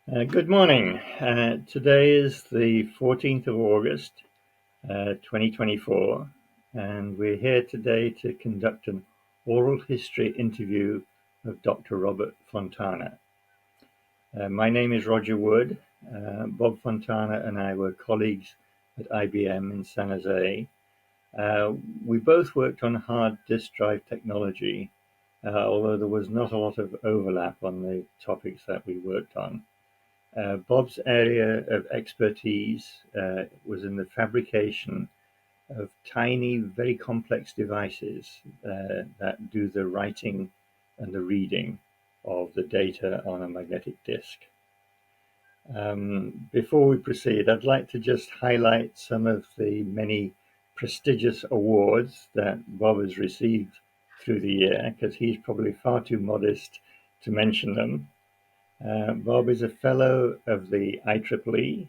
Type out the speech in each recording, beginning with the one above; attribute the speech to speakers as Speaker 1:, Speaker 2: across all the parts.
Speaker 1: Good morning. Today is the 14th of August, 2024, and we're here today to conduct an oral history interview of Dr. Robert Fontana. My name is Roger Wood. Bob Fontana and I were colleagues at IBM in San Jose. We both worked on hard disk drive technology, although there was not a lot of overlap on the topics that we worked on. Bob's area of expertise was in the fabrication of tiny, very complex devices that do the writing and the reading of the data on a magnetic disk. Before we proceed, I'd like to just highlight some of the many prestigious awards that Bob has received through the year, because he's probably far too modest to mention them. Bob is a fellow of the IEEE.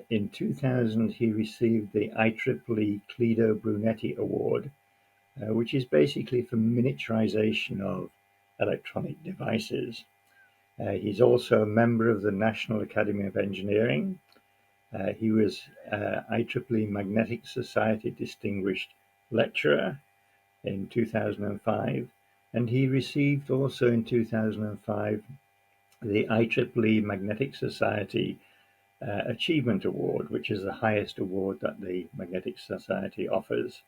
Speaker 1: In 2000, he received the IEEE Cledo Brunetti Award, which is basically for miniaturization of electronic devices. He's also a member of the National Academy of Engineering. He was IEEE Magnetic Society Distinguished Lecturer in 2005, and he received also in 2005 the IEEE Magnetic Society Achievement Award, which is the highest award that the Magnetic Society offers.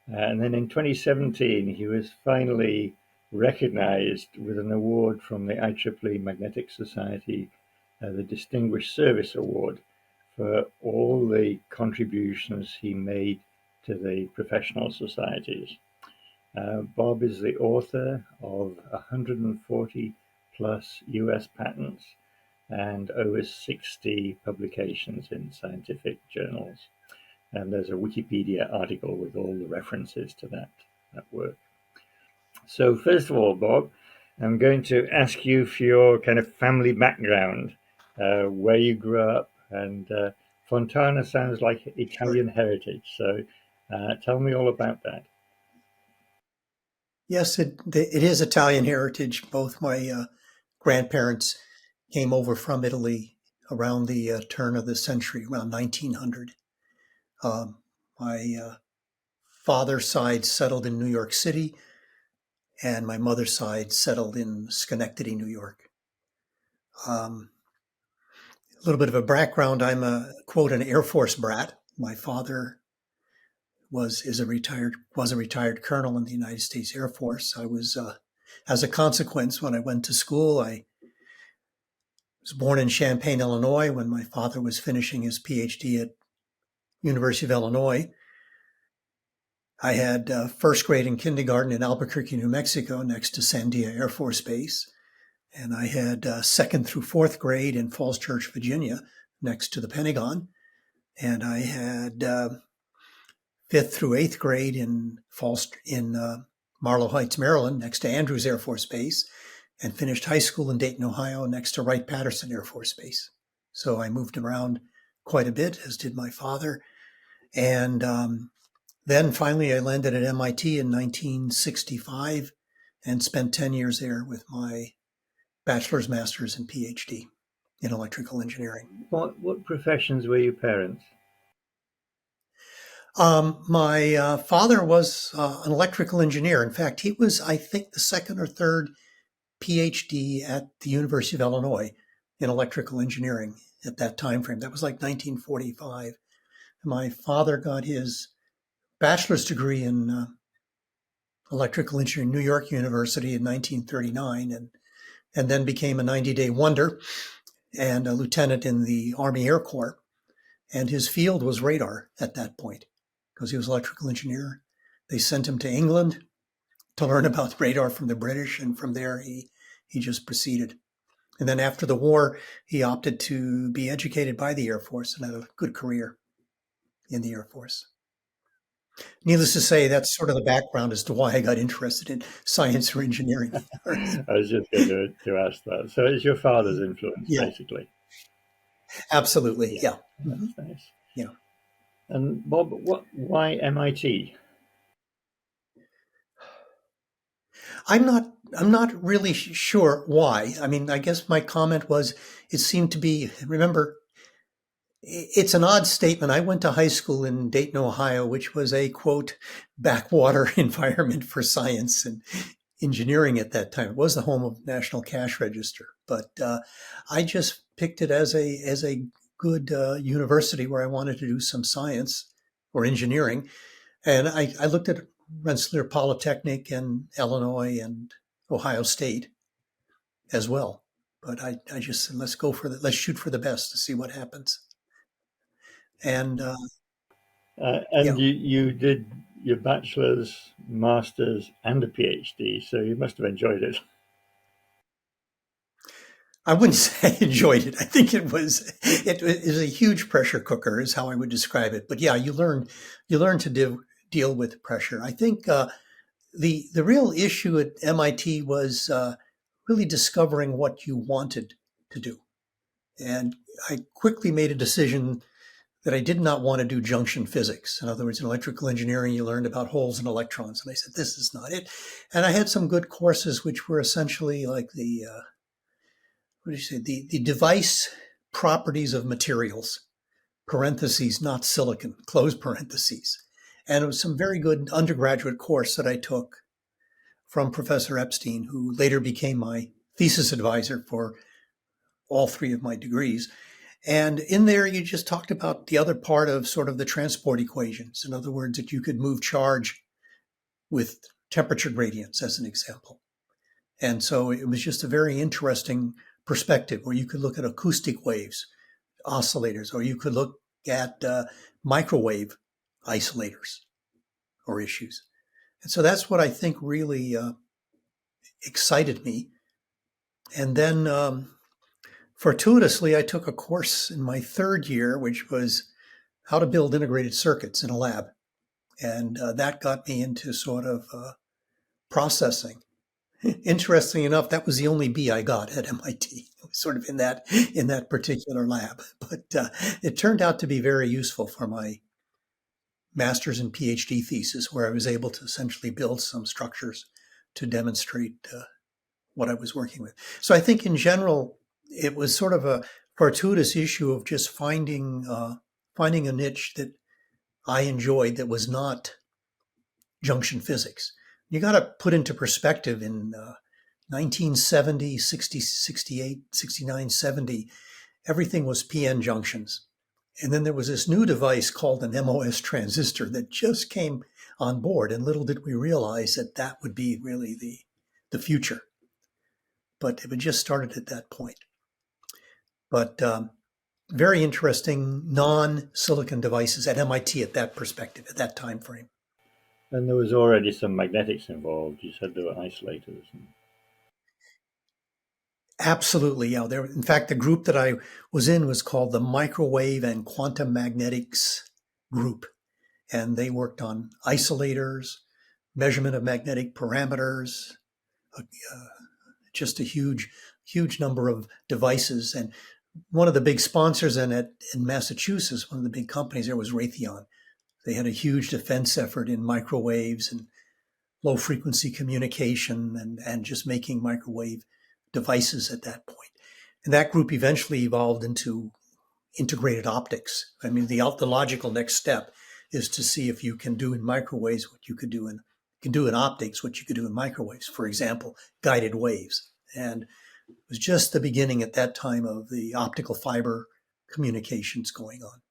Speaker 1: And then in 2017, he was finally recognized with an award from the IEEE Magnetic Society, the Distinguished Service Award, for all the contributions he made to the professional societies. Bob is the author of 140 plus US patents and over 60 publications in scientific journals. And there's a Wikipedia article with all the references to that work. So first of all, Bob, I'm going to ask you for your kind of family background, where you grew up, and Fontana sounds like Italian heritage. So tell me all about that.
Speaker 2: Yes, it is Italian heritage. Both my grandparents came over from Italy around the turn of the century, around 1900. My father's side settled in New York City, and my mother's side settled in Schenectady, New York. A little bit of a background: I'm an Air Force brat. My father was a retired colonel in the United States Air Force. I was, as a consequence, when I went to school, I was born in Champaign, Illinois, when my father was finishing his Ph.D. at University of Illinois. I had first grade and kindergarten in Albuquerque, New Mexico, next to Sandia Air Force Base. And I had second through fourth grade in Falls Church, Virginia, next to the Pentagon. And I had fifth through eighth grade in Marlow Heights, Maryland, next to Andrews Air Force Base, and finished high school in Dayton, Ohio, next to Wright-Patterson Air Force Base. So I moved around quite a bit, as did my father. And then finally I landed at MIT in 1965 and spent 10 years there with my bachelor's, master's, and Ph.D. in electrical engineering.
Speaker 1: What professions were your parents?
Speaker 2: My father was an electrical engineer. In fact, he was, I think, the second or third Ph.D. at the University of Illinois in electrical engineering at that time frame. That was like 1945. My father got his bachelor's degree in electrical engineering, New York University in 1939, and then became a 90-day wonder and a lieutenant in the Army Air Corps. And his field was radar at that point because he was an electrical engineer. They sent him to England to learn about radar from the British, and from there he just proceeded. And then after the war, he opted to be educated by the Air Force and had a good career in the Air Force. Needless to say, that's sort of the background as to why I got interested in science or engineering.
Speaker 1: I was just going to ask that. So it's your father's influence,
Speaker 2: Yeah,
Speaker 1: basically.
Speaker 2: absolutely. Yeah.
Speaker 1: That's
Speaker 2: Mhm.
Speaker 1: nice.
Speaker 2: Yeah.
Speaker 1: And Bob, why MIT?
Speaker 2: I'm not I'm not really sure why. I mean, I guess my comment was it seemed to be, remember, it's an odd statement. I went to high school in Dayton, Ohio, which was a quote backwater environment for science and engineering at that time. It was the home of National Cash Register, but I just picked it as a good university where I wanted to do some science or engineering, and I looked at Rensselaer Polytechnic and Illinois and Ohio State as well. But I just said, let's go for the, let's shoot for the best to see what happens. And
Speaker 1: And
Speaker 2: yeah,
Speaker 1: you did your bachelor's, master's, and a PhD, so you must have enjoyed it.
Speaker 2: I wouldn't say I enjoyed it. I think it is a huge pressure cooker, is how I would describe it. But yeah, you learn to deal with pressure. I think the real issue at MIT was really discovering what you wanted to do, and I quickly made a decision that I did not want to do junction physics. In other words, in electrical engineering, you learned about holes and electrons, and I said this is not it. And I had some good courses which were essentially like the what do you say, the device properties of materials, parentheses, not silicon, close parentheses. And it was some very good undergraduate course that I took from Professor Epstein, who later became my thesis advisor for all three of my degrees. And in there, you just talked about the other part of sort of the transport equations. In other words, that you could move charge with temperature gradients, as an example. And so it was just a very interesting perspective where you could look at acoustic waves, oscillators, or you could look at microwave isolators or issues. And so that's what I think really excited me. And then fortuitously, I took a course in my third year, which was how to build integrated circuits in a lab. And that got me into sort of processing. Interestingly enough, that was the only B I got at MIT. It was sort of in that particular lab, but it turned out to be very useful for my master's and PhD thesis, where I was able to essentially build some structures to demonstrate what I was working with. So I think in general, it was sort of a fortuitous issue of just finding a niche that I enjoyed that was not junction physics. You got to put into perspective in 1970, 60, 68, 69, 70, everything was PN junctions. And then there was this new device called an MOS transistor that just came on board. And little did we realize that that would be really the future. But it just started at that point. But very interesting non-silicon devices at MIT at that perspective, at that time frame.
Speaker 1: And there was already some magnetics involved. You said there were isolators. And
Speaker 2: Absolutely, yeah. There, in fact, the group that I was in was called the Microwave and Quantum Magnetics Group, and they worked on isolators, measurement of magnetic parameters, uh, just a huge number of devices. And one of the big sponsors in Massachusetts, one of the big companies there was Raytheon. They had a huge defense effort in microwaves and low frequency communication and just making microwave devices at that point. And that group eventually evolved into integrated optics. I mean, the logical next step is to see if you can do in microwaves what you could do in optics, what you could do in microwaves. For example, guided waves. And it was just the beginning at that time of the optical fiber communications going on.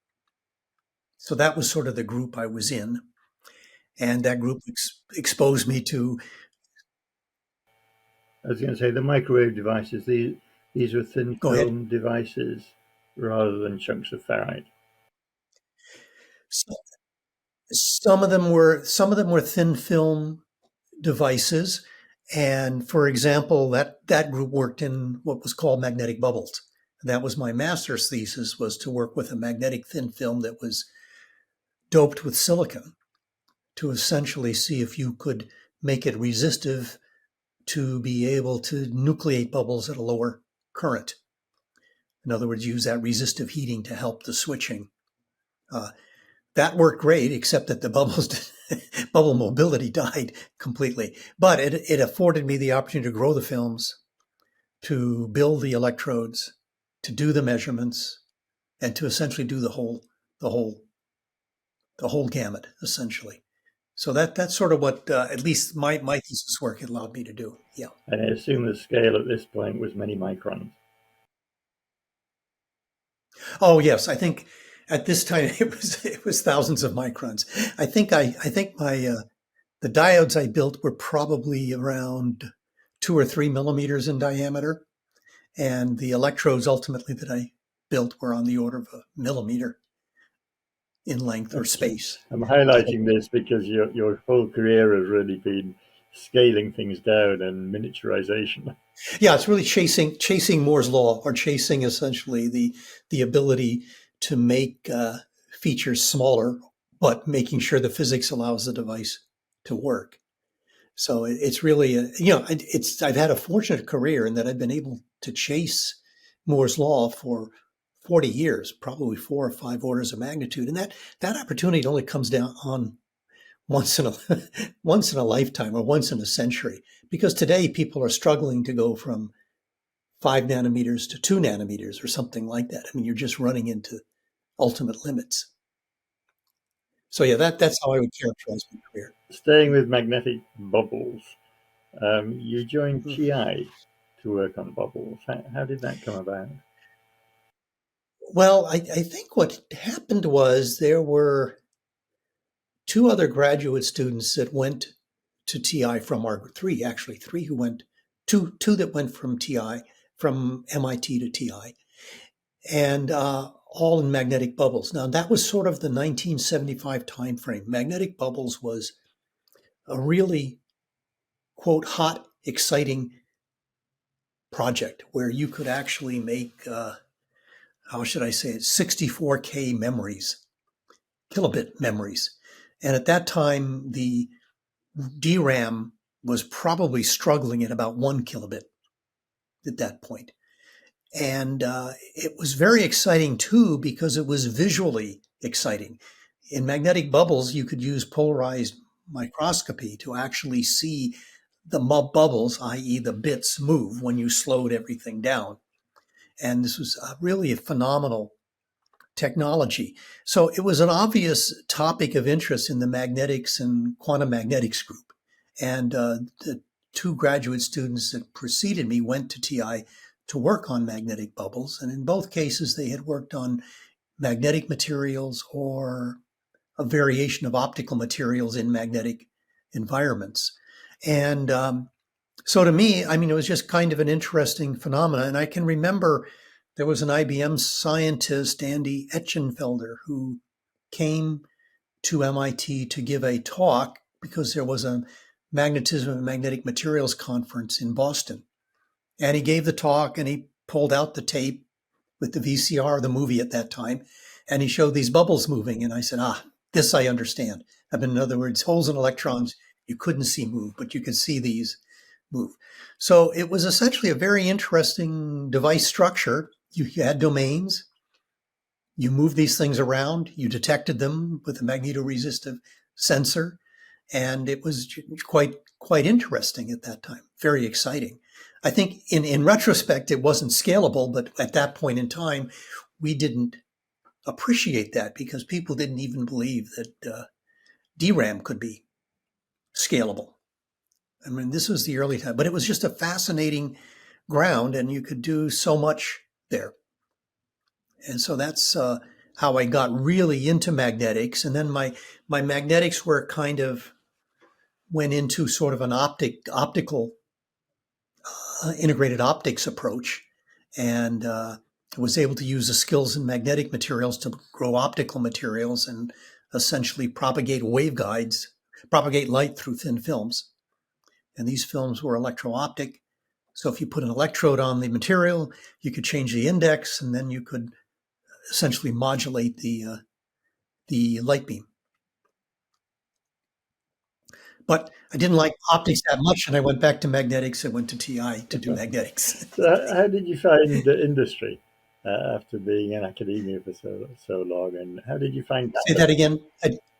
Speaker 2: So that was sort of the group I was in, and that group exposed me to.
Speaker 1: I was going to say the microwave devices, these were thin
Speaker 2: Go ahead.
Speaker 1: film devices rather than chunks of ferrite.
Speaker 2: So, some of them were thin film devices, and for example, that group worked in what was called magnetic bubbles. That was my master's thesis, was to work with a magnetic thin film that was doped with silicon to essentially see if you could make it resistive to be able to nucleate bubbles at a lower current. In other words, use that resistive heating to help the switching. Uh, that worked great, except that the bubbles bubble mobility died completely. But it afforded me the opportunity to grow the films, to build the electrodes, to do the measurements, and to essentially do the whole the whole gamut essentially. So that's sort of what at least my thesis work allowed me to do. Yeah.
Speaker 1: And I assume the scale at this point was many microns.
Speaker 2: Oh yes, I think at this time it was thousands of microns. I think my the diodes I built were probably around 2 or 3 millimeters in diameter, and the electrodes ultimately that I built were on the order of a millimeter in length or space.
Speaker 1: I'm
Speaker 2: So
Speaker 1: highlighting this because your whole career has really been scaling things down and miniaturization.
Speaker 2: yeah, it's really chasing Moore's law, or chasing essentially the ability to make features smaller, but making sure the physics allows the device to work. So it's really it's I've had a fortunate career in that I've been able to chase Moore's law for 40 years, probably 4 or 5 orders of magnitude, and that opportunity only comes down on once in a once in a lifetime, or once in a century, because today people are struggling to go from 5 nanometers to 2 nanometers or something like that. I mean, you're just running into ultimate limits. So yeah, that's how I would characterize my career.
Speaker 1: Staying with magnetic bubbles, you joined
Speaker 2: Mhm.
Speaker 1: TI to work on bubbles. How did that come about?
Speaker 2: Well, I think what happened was there were two other graduate students that went to TI from our three, actually three who went, two that went from TI, from MIT to TI, and all in magnetic bubbles. Now that was sort of the 1975 timeframe. Magnetic bubbles was a really, quote, hot, exciting project where you could actually make, how should I say it, 64K memories, kilobit memories. And at that time, the DRAM was probably struggling at about 1 kilobit at that point. And it was very exciting too because it was visually exciting. In magnetic bubbles, you could use polarized microscopy to actually see the bubbles, i.e., the bits, move when you slowed everything down. And this was really a phenomenal technology. So it was an obvious topic of interest in the magnetics and quantum magnetics group. And the two graduate students that preceded me went to TI to work on magnetic bubbles. And in both cases, they had worked on magnetic materials or a variation of optical materials in magnetic environments. And so to me, I mean, it was just kind of an interesting phenomenon. And I can remember there was an IBM scientist, Andy Etchenfelder, who came to MIT to give a talk because there was a magnetism and magnetic materials conference in Boston. And he gave the talk and he pulled out the tape with the VCR, the movie at that time, and he showed these bubbles moving. And I said, this I understand. I mean, in other words, holes in electrons you couldn't see move, but you could see these move. So it was essentially a very interesting device structure. You had domains, you moved these things around, you detected them with a magnetoresistive sensor, and it was quite interesting at that time. Very exciting. I think in retrospect, it wasn't scalable, but at that point in time, we didn't appreciate that because people didn't even believe that DRAM could be scalable. I mean, this was the early time, but it was just a fascinating ground, and you could do so much there. And so that's how I got really into magnetics. And then my magnetics work kind of went into sort of an optical integrated optics approach, and was able to use the skills in magnetic materials to grow optical materials and essentially propagate waveguides, propagate light through thin films. And these films were electro-optic. So if you put an electrode on the material, you could change the index, and then you could essentially modulate the light beam. But I didn't like optics that much, and I went back to magnetics. I went to TI to do magnetics.
Speaker 1: So, how did you find the industry after being in academia for so long? And how did you find
Speaker 2: Say
Speaker 1: that?
Speaker 2: that again.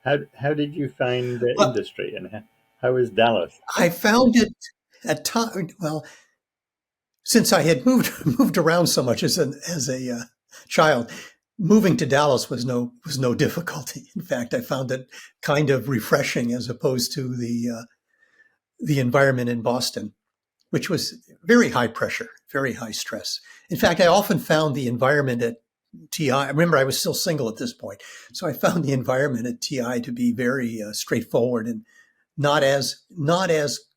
Speaker 1: How did you find the
Speaker 2: But
Speaker 1: industry, and how is Dallas?
Speaker 2: I found it at time. Well, since I had moved around so much as a child, moving to Dallas was no difficulty. In fact, I found it kind of refreshing as opposed to the environment in Boston, which was very high pressure, very high stress. In fact, I often found the environment at TI. I remember I was still single at this point, so I found the environment at TI to be very straightforward and not as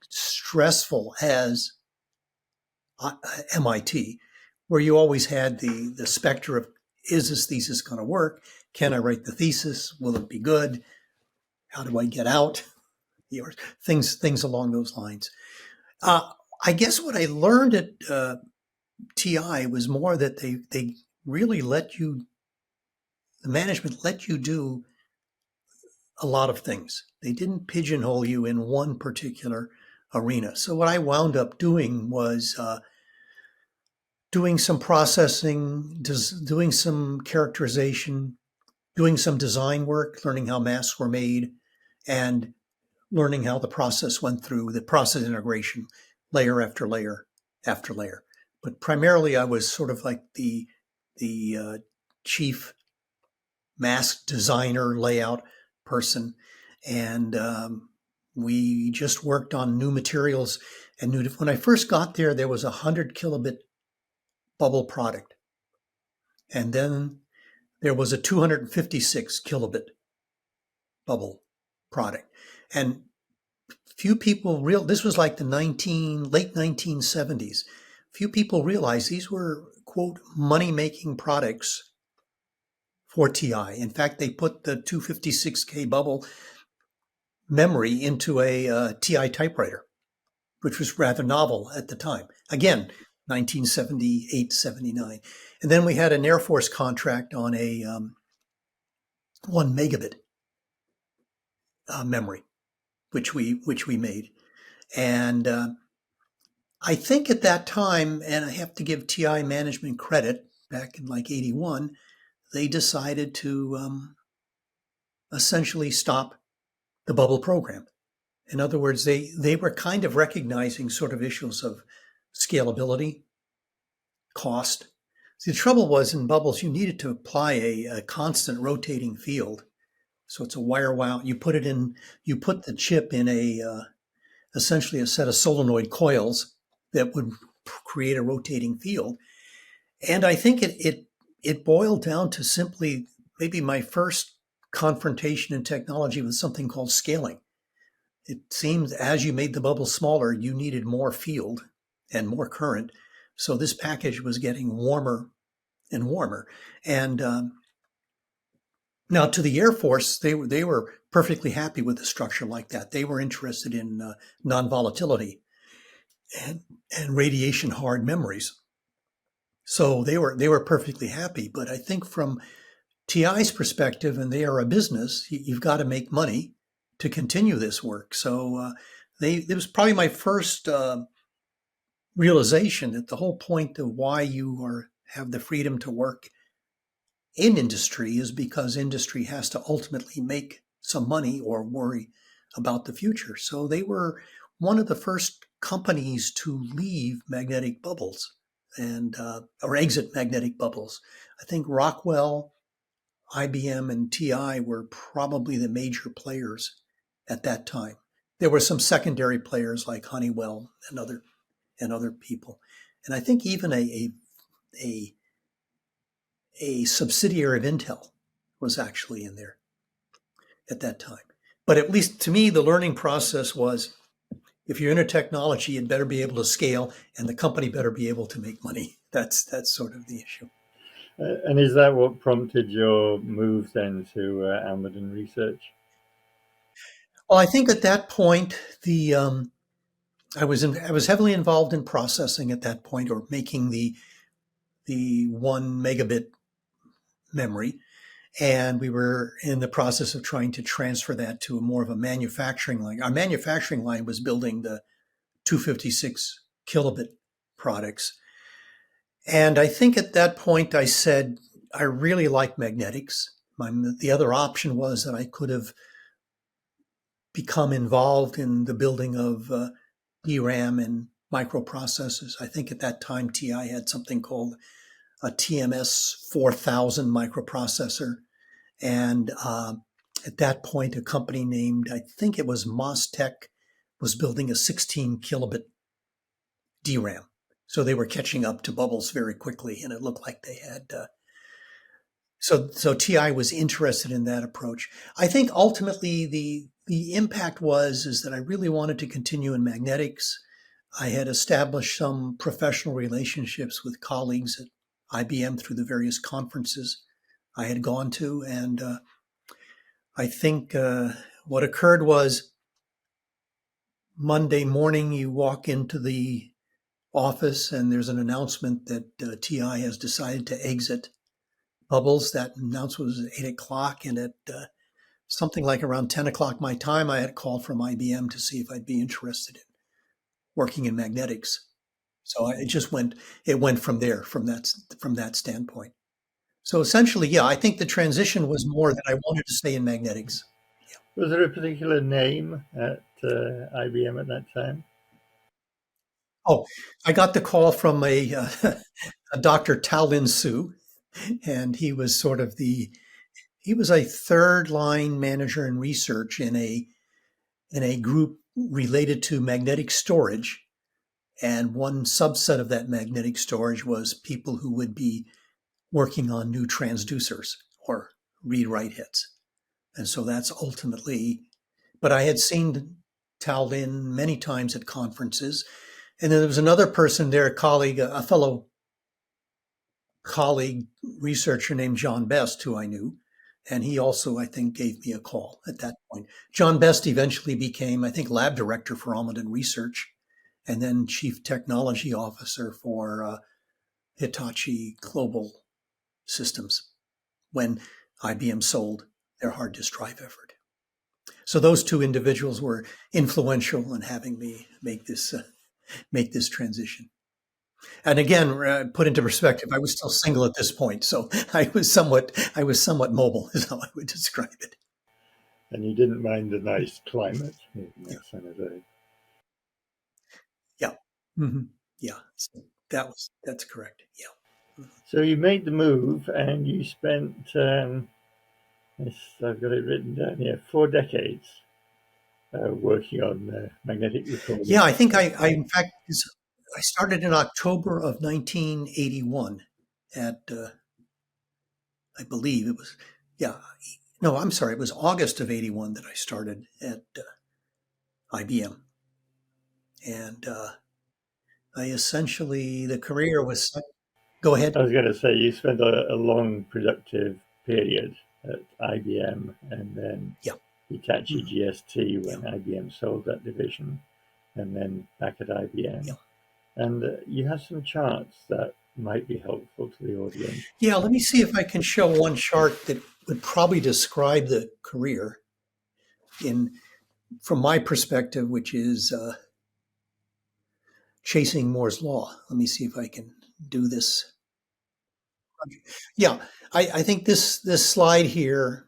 Speaker 2: stressful as MIT, where you always had the specter of, is this thesis going to work? Can I write the thesis? Will it be good? How do I get out? Or things along those lines. Uh, I guess what I learned at TI was more that they really the management let you do a lot of things. They didn't pigeonhole you in one particular arena. So what I wound up doing was doing some processing, doing some characterization, doing some design work, learning how masks were made, and learning how the process went through the process integration, layer after layer after layer. But primarily, I was sort of like the chief mask designer, layout person, and we just worked on new materials and new. When I first got there, there was 100 kilobit bubble product, and then there was a 256 kilobit bubble product, and few people this was like the late 1970s. Few people realized these were, quote, money-making products for TI. In fact, they put the 256K bubble memory into a TI typewriter, which was rather novel at the time. Again, 1978, 79. And then we had an Air Force contract on a 1 megabit memory, which we made. And I think at that time, and I have to give TI management credit, back in like 81, they decided to essentially stop the bubble program. In other words, they were kind of recognizing sort of issues of scalability, cost. See, the trouble was in bubbles, you needed to apply a constant rotating field. So it's a wire wound. You put the chip in essentially a set of solenoid coils that would create a rotating field. And I think it boiled down to simply maybe my first confrontation in technology with something called scaling. It seemed as you made the bubble smaller, you needed more field and more current. So this package was getting warmer and warmer. And now to the Air Force, they were perfectly happy with a structure like that. They were interested in non-volatility and radiation hard memories. So they were perfectly happy. But I think from TI's perspective, and they are a business, you've got to make money to continue this work. So it was probably my first realization that the whole point of why you have the freedom to work in industry is because industry has to ultimately make some money or worry about the future. So they were one of the first companies to leave magnetic bubbles and or exit magnetic bubbles. I think Rockwell, IBM, and TI were probably the major players at that time. There were some secondary players like Honeywell and other people, and I think even a subsidiary of Intel was actually in there at that time. But at least to me, the learning process was, if you're in a technology, it better be able to scale, and the company better be able to make money. That's sort of the issue.
Speaker 1: And is that what prompted your move then to Almaden Research?
Speaker 2: Well, I think at that point, I was heavily involved in processing at that point, or making the 1 megabit memory, and we were in the process of trying to transfer that to more of a manufacturing line. Our manufacturing line was building the 256 kilobit products, and I think at that point I said I really like magnetics. The other option was that I could have become involved in the building of DRAM and microprocessors. I think at that time TI had something called a TMS 4000 microprocessor. And at that point, a company named, I think it was MasTec, was building a 16 kilobit DRAM. So they were catching up to Bubbles very quickly, and it looked like they had. So TI was interested in that approach. I think ultimately the impact is that I really wanted to continue in magnetics. I had established some professional relationships with colleagues at IBM through the various conferences I had gone to, and I think what occurred was Monday morning you walk into the office and there's an announcement that TI has decided to exit Bubbles. That announcement was at 8 o'clock, and at something like around 10 o'clock my time, I had called from IBM to see if I'd be interested in working in magnetics. So it went from there, from that standpoint. So essentially, yeah, I think the transition was more that I wanted to stay in magnetics.
Speaker 1: Was there a particular name at IBM at that time?
Speaker 2: Oh, I got the call from a Dr. Ta Lin Hsu, and he was he was a third line manager in research in a group related to magnetic storage. And one subset of that magnetic storage was people who would be working on new transducers or read write heads. And so that's ultimately, but I had seen Ta Lin many times at conferences. And then there was another person there, a fellow colleague researcher named John Best, who I knew. And he also, I think, gave me a call at that point. John Best eventually became, I think, lab director for Almaden Research, and then chief technology officer for Hitachi Global Systems when IBM sold their hard disk drive effort. So those two individuals were influential in having me make this transition. And again, put into perspective, I was still single at this point, so I was somewhat mobile, is how I would describe it.
Speaker 1: And you didn't mind the nice climate in
Speaker 2: Yeah,
Speaker 1: San Jose.
Speaker 2: yeah, mm-hmm. Yeah. So that's correct. Yeah.
Speaker 1: So you made the move, and you spent yes, I've got it written down here, 4 decades working on magnetic recording.
Speaker 2: Yeah, I think in fact, I started in October of 1981 at, I believe it was, yeah, no, I'm sorry, it was August of 81 that I started at IBM. And the career was, go ahead.
Speaker 1: I was going to say you spent a long productive period at IBM, and then
Speaker 2: Yeah.
Speaker 1: Hitachi
Speaker 2: Mhm.
Speaker 1: GST
Speaker 2: Yeah.
Speaker 1: when IBM sold that division, and then back at IBM.
Speaker 2: Yeah.
Speaker 1: And you have some charts that might be helpful to the audience.
Speaker 2: Yeah, let me see if I can show one chart that would probably describe the career from my perspective, which is chasing Moore's law. Let me see if I can do this. Yeah, I think this slide here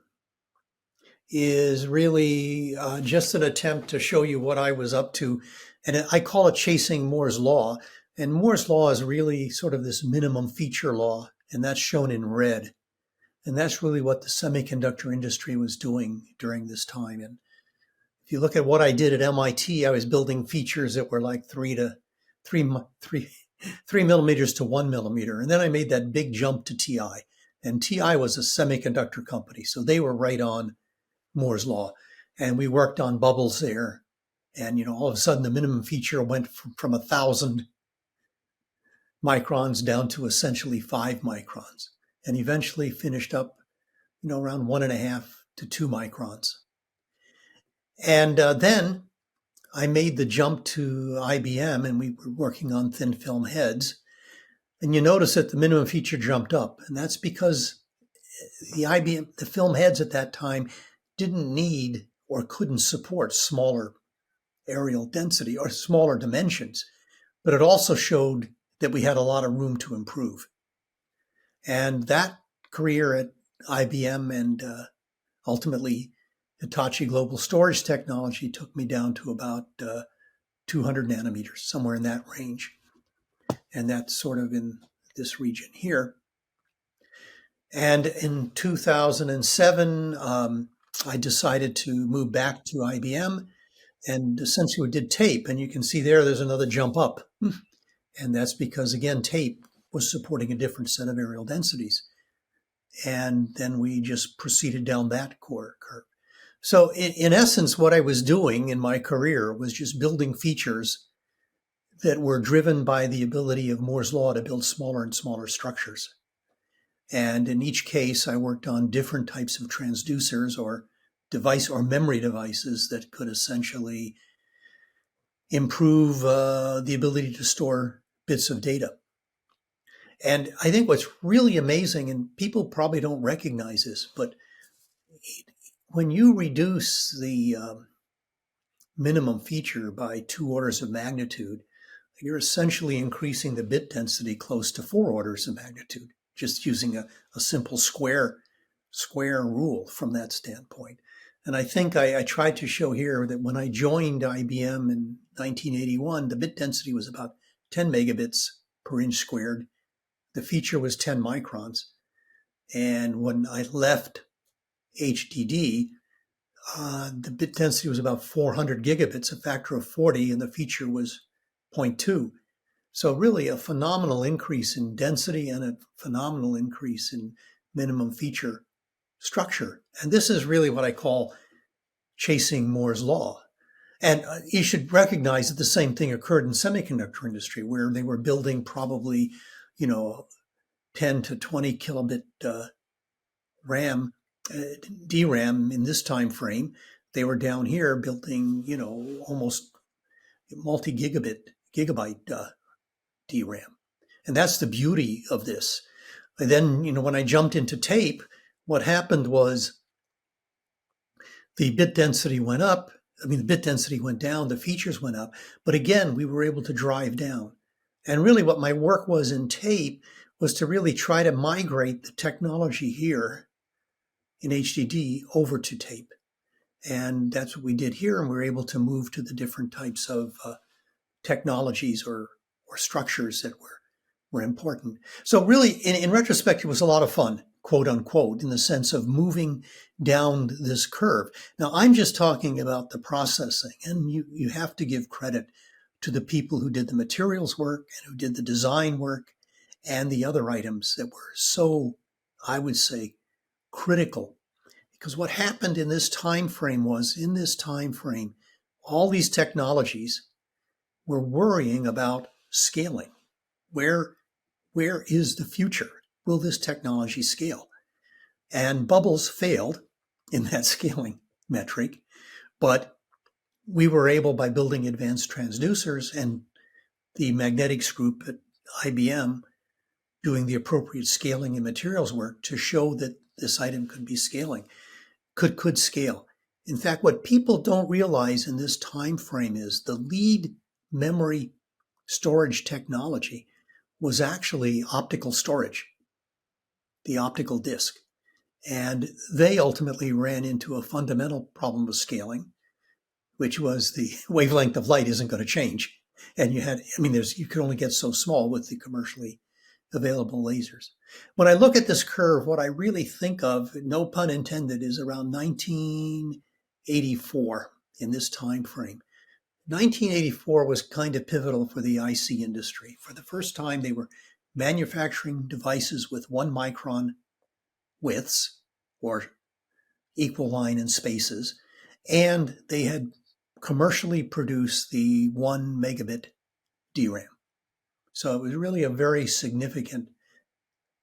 Speaker 2: is really just an attempt to show you what I was up to, and I call it chasing Moore's law. And Moore's law is really sort of this minimum feature law, and that's shown in red. And that's really what the semiconductor industry was doing during this time. And if you look at what I did at MIT, I was building features that were like 3 millimeters to 1 millimeter. And then I made that big jump to TI. And TI was a semiconductor company. So they were right on Moore's law. And we worked on bubbles there. And, all of a sudden the minimum feature went from 1,000 microns down to essentially 5 microns, and eventually finished up, around 1.5 to 2 microns. And then I made the jump to IBM, and we were working on thin film heads. And you notice that the minimum feature jumped up, and that's because the film heads at that time didn't need or couldn't support smaller areal density or smaller dimensions, but it also showed that we had a lot of room to improve. And that career at IBM and ultimately Hitachi Global Storage Technology took me down to about 200 nanometers, somewhere in that range. And that's sort of in this region here. And in 2007, I decided to move back to IBM and essentially did tape. And you can see there's another jump up. And that's because, again, tape was supporting a different set of areal densities. And then we just proceeded down that curve. So in essence, what I was doing in my career was just building features that were driven by the ability of Moore's law to build smaller and smaller structures. And in each case, I worked on different types of transducers or device or memory devices that could essentially improve the ability to store bits of data. And I think what's really amazing, and people probably don't recognize this, but when you reduce the minimum feature by 2 orders of magnitude, you're essentially increasing the bit density close to 4 orders of magnitude, just using a simple square rule from that standpoint. And I think I tried to show here that when I joined IBM in 1981, the bit density was about 10 megabits per inch squared. The feature was 10 microns. And when I left HDD, the bit density was about 400 gigabits, a factor of 40, and the feature was 0.2. So really a phenomenal increase in density and a phenomenal increase in minimum feature structure. And this is really what I call chasing Moore's law. And you should recognize that the same thing occurred in semiconductor industry, where they were building probably, 10 to 20 kilobit RAM, DRAM in this time frame. They were down here building, almost gigabyte DRAM. And that's the beauty of this. And then, when I jumped into tape, what happened was the bit density went up. The bit density went down, the features went up. But again, we were able to drive down. And really what my work was in tape was to really try to migrate the technology here in HDD over to tape. And that's what we did here. And we were able to move to the different types of technologies or structures that were important. So really, in retrospect, it was a lot of fun, quote unquote, in the sense of moving down this curve. Now, I'm just talking about the processing, and you have to give credit to the people who did the materials work and who did the design work and the other items that were so, I would say, critical. Because what happened in this time frame was, all these technologies were worrying about scaling. Where is the future? Will this technology scale? And bubbles failed in that scaling metric, but we were able, by building advanced transducers and the magnetics group at IBM doing the appropriate scaling and materials work, to show that this item could be scaling, could scale. In fact, what people don't realize in this time frame is the lead memory storage technology was actually optical storage, the optical disk. And they ultimately ran into a fundamental problem of scaling, which was the wavelength of light isn't going to change. And you could only get so small with the commercially available lasers. When I look at this curve, what I really think of, no pun intended, is around 1984 in this time frame. 1984 was kind of pivotal for the IC industry. For the first time, they were manufacturing devices with 1 micron widths, or equal line and spaces, and they had commercially produced the 1 megabit DRAM. So it was really a very significant,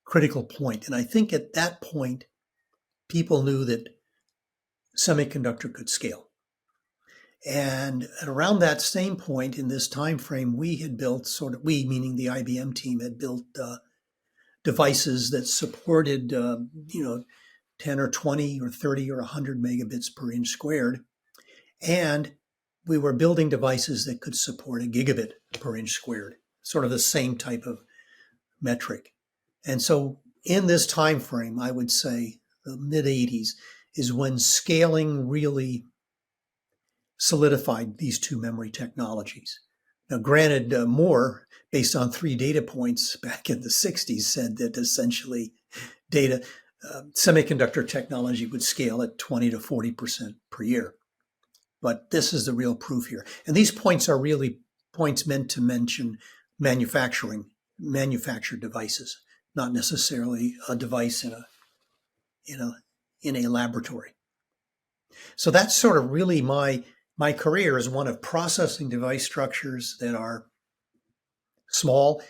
Speaker 2: critical point. And I think at that point, people knew that semiconductor could scale. And at around that same point in this time frame, we had built we, meaning the IBM team, had built devices that supported, 10 or 20 or 30 or 100 megabits per inch squared. And we were building devices that could support a gigabit per inch squared, sort of the same type of metric. And so in this time frame, I would say the mid 80s, is when scaling really solidified these two memory technologies. Now, granted, Moore, based on 3 data points back in the 60s, said that essentially semiconductor technology would scale at 20 to 40% per year. But this is the real proof here. And these points are really points meant to mention manufactured devices, not necessarily a device in a laboratory. So that's sort of really my career is one of processing device structures that are small,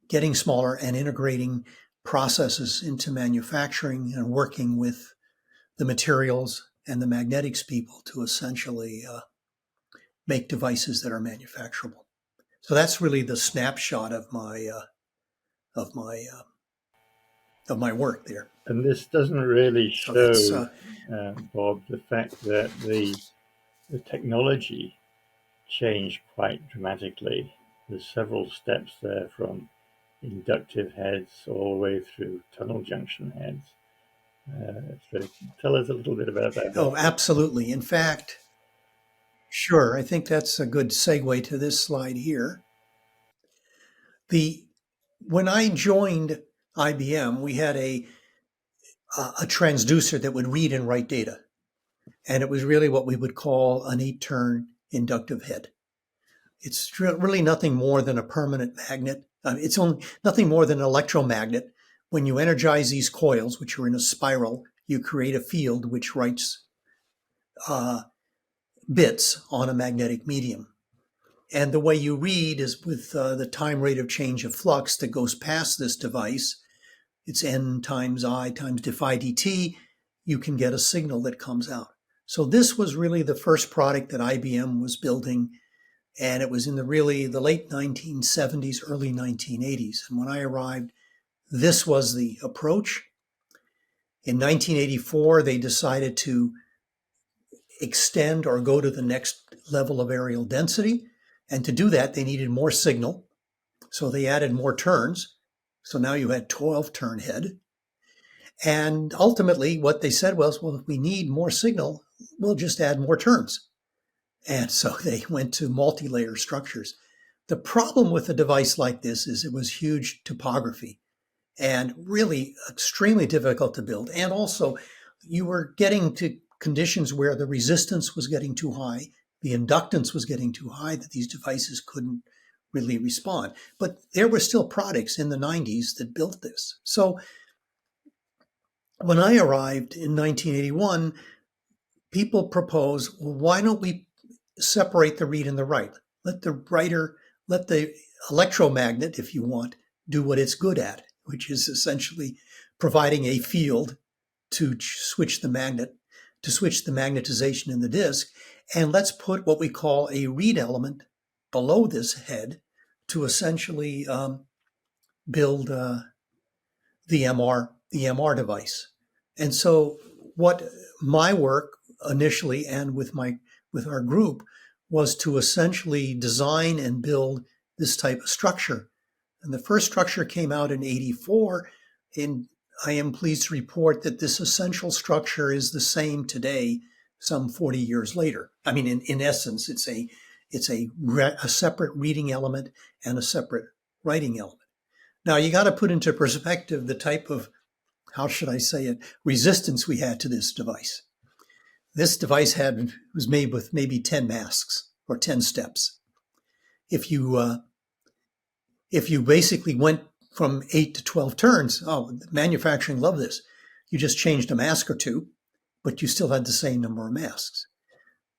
Speaker 2: getting smaller, and integrating processes into manufacturing and working with the materials and the magnetics people to essentially make devices that are manufacturable. So that's really the snapshot of my work there.
Speaker 1: And this doesn't really show, Bob, the fact that the technology changed quite dramatically. There's several steps there, from inductive heads all the way through tunnel-junction heads. So tell us a little bit about that.
Speaker 2: Oh, absolutely. In fact, sure, I think that's a good segue to this slide here. When I joined IBM, we had a transducer that would read and write data. And it was really what we would call an 8-turn inductive head. It's really nothing more than a permanent magnet. It's nothing more than an electromagnet. When you energize these coils, which are in a spiral, you create a field which writes bits on a magnetic medium. And the way you read is with the time rate of change of flux that goes past this device. It's N times I times phi dt. You can get a signal that comes out. So this was really the first product that IBM was building, and it was in the late 1970s, early 1980s. And when I arrived, this was the approach. In 1984, they decided to extend or go to the next level of areal density. And to do that, they needed more signal. So they added more turns. So now you had 12-turn head. And ultimately, what they said was, well, if we need more signal, we'll just add more turns. And so they went to multi-layer structures. The problem with a device like this is it was huge topography and really extremely difficult to build. And also, you were getting to conditions where the resistance was getting too high, the inductance was getting too high, that these devices couldn't really respond. But there were still products in the 90s that built this. So when I arrived in 1981, people proposed, well, why don't we separate the read and the write? Let the electromagnet, if you want, do what it's good at, which is essentially providing a field to switch the magnetization in the disk. And let's put what we call a read element below this head to essentially build the MR device. And so what my work initially and with our group was to essentially design and build this type of structure. And the first structure came out in 84, and I am pleased to report that this essential structure is the same today, some 40 years later. I mean, in essence, it's a separate reading element and a separate writing element. Now, you got to put into perspective the type of, how should I say it, resistance we had to this device. This device was made with maybe 10 masks or 10 steps. If you basically went from 8 to 12 turns, manufacturing loved this. You just changed a mask or two, but you still had the same number of masks.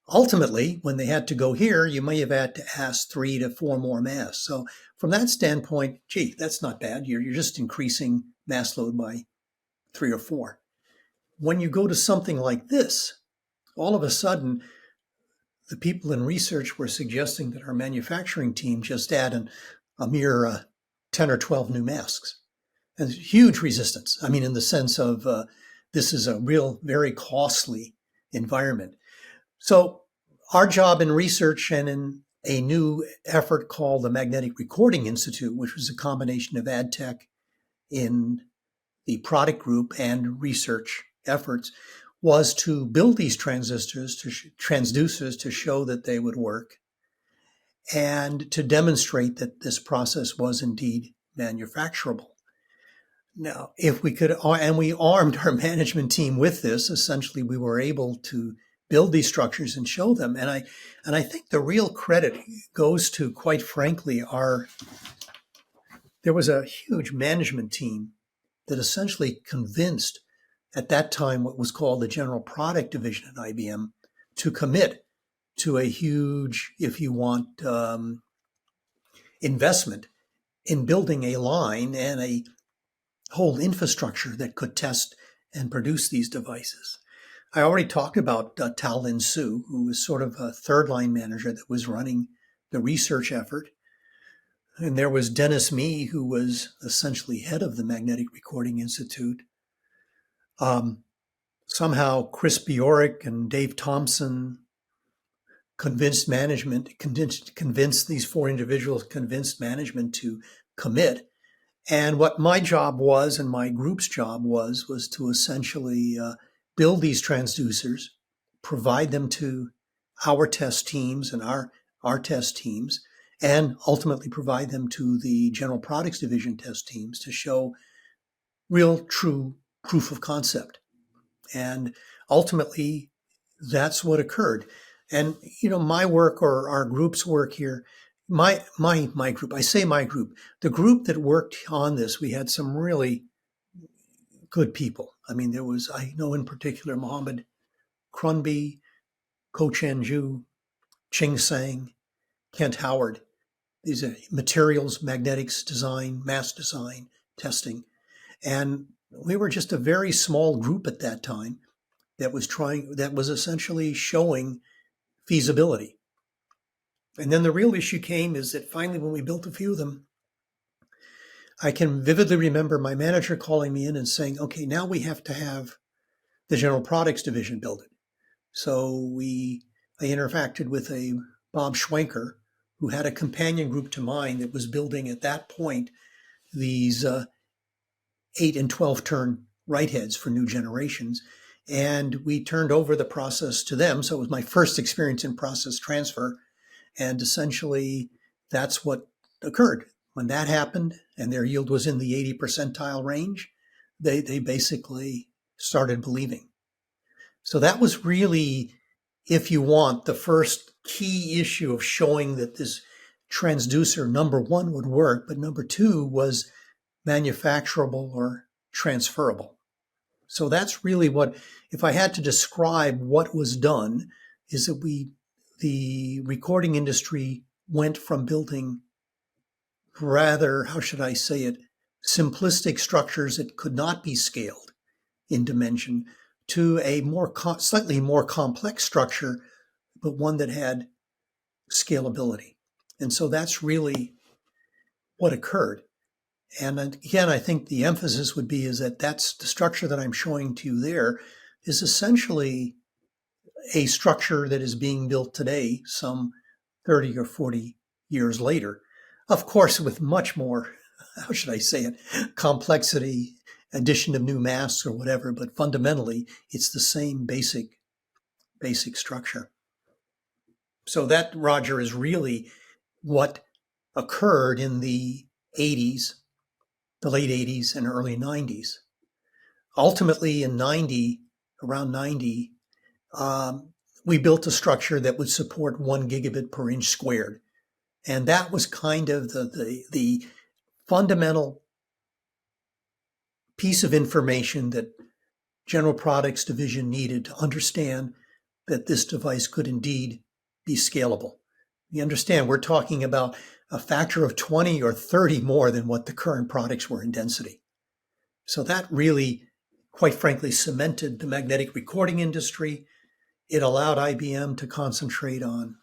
Speaker 2: Ultimately, when they had to go here, you may have had to ask 3 to 4 more masks. So from that standpoint, gee, that's not bad. You're just increasing mass load by 3 or 4. When you go to something like this, all of a sudden, the people in research were suggesting that our manufacturing team just add a mere 10 or 12 new masks. And huge resistance. I mean, in the sense of this is a real, very costly environment. So our job in research and in a new effort called the Magnetic Recording Institute, which was a combination of ad tech in the product group and research efforts, was to build these transducers to show that they would work and to demonstrate that this process was indeed manufacturable. Now, if we could, and we armed our management team with this, essentially we were able to build these structures and show them. And I think the real credit goes to, quite frankly, there was a huge management team that essentially convinced, at that time, what was called the General Product Division at IBM, to commit to a huge, if you want, investment in building a line and a whole infrastructure that could test and produce these devices. I already talked about Ta Lin Hsu, who was sort of a third line manager that was running the research effort. And there was Dennis Mee, who was essentially head of the Magnetic Recording Institute. Somehow Chris Bajorek and Dave Thompson convinced these four individuals, convinced management to commit. And what my job was, and my group's job was to essentially build these transducers, provide them to our test teams and our test teams, and ultimately provide them to the General Products Division test teams to show real, true proof of concept. And ultimately, that's what occurred. And, my work or our group's work here, my group, I say my group, the group that worked on this, we had some really good people. I mean, I know in particular, Mohammed Krunby, Ko Chen-ju, Ching Tsang, Kent Howard. These are materials, magnetics design, mass design, testing. And we were just a very small group at that time that was essentially showing feasibility. And then the real issue came is that finally, when we built a few of them, I can vividly remember my manager calling me in and saying, okay, now we have to have the General Products Division build it. So I interacted with a Bob Schwenker, who had a companion group to mine that was building at that point these 8 and 12 turn right heads for new generations. And we turned over the process to them. So it was my first experience in process transfer. And essentially, that's what occurred. When that happened and their yield was in the 80 percentile range, they basically started believing. So that was really, if you want, the first key issue of showing that this transducer, number one, would work, but number two was manufacturable or transferable. So that's really what, if I had to describe what was done, is that the recording industry went from building rather, how should I say it, simplistic structures that could not be scaled in dimension to a slightly more complex structure, but one that had scalability. And so that's really what occurred. And again, I think the emphasis would be is that that's the structure that I'm showing to you there is essentially a structure that is being built today, some 30 or 40 years later. Of course, with much more, how should I say it, complexity, addition of new mass or whatever, but fundamentally, it's the same basic structure. So that, Roger, is really what occurred in the 80s, the late 80s and early 90s. Ultimately, in around 90, we built a structure that would support 1 gigabit per inch squared. And that was kind of the fundamental piece of information that General Products Division needed to understand that this device could indeed be scalable. You understand, we're talking about a factor of 20 or 30 more than what the current products were in density. So that really, quite frankly, cemented the magnetic recording industry. It allowed IBM to concentrate on,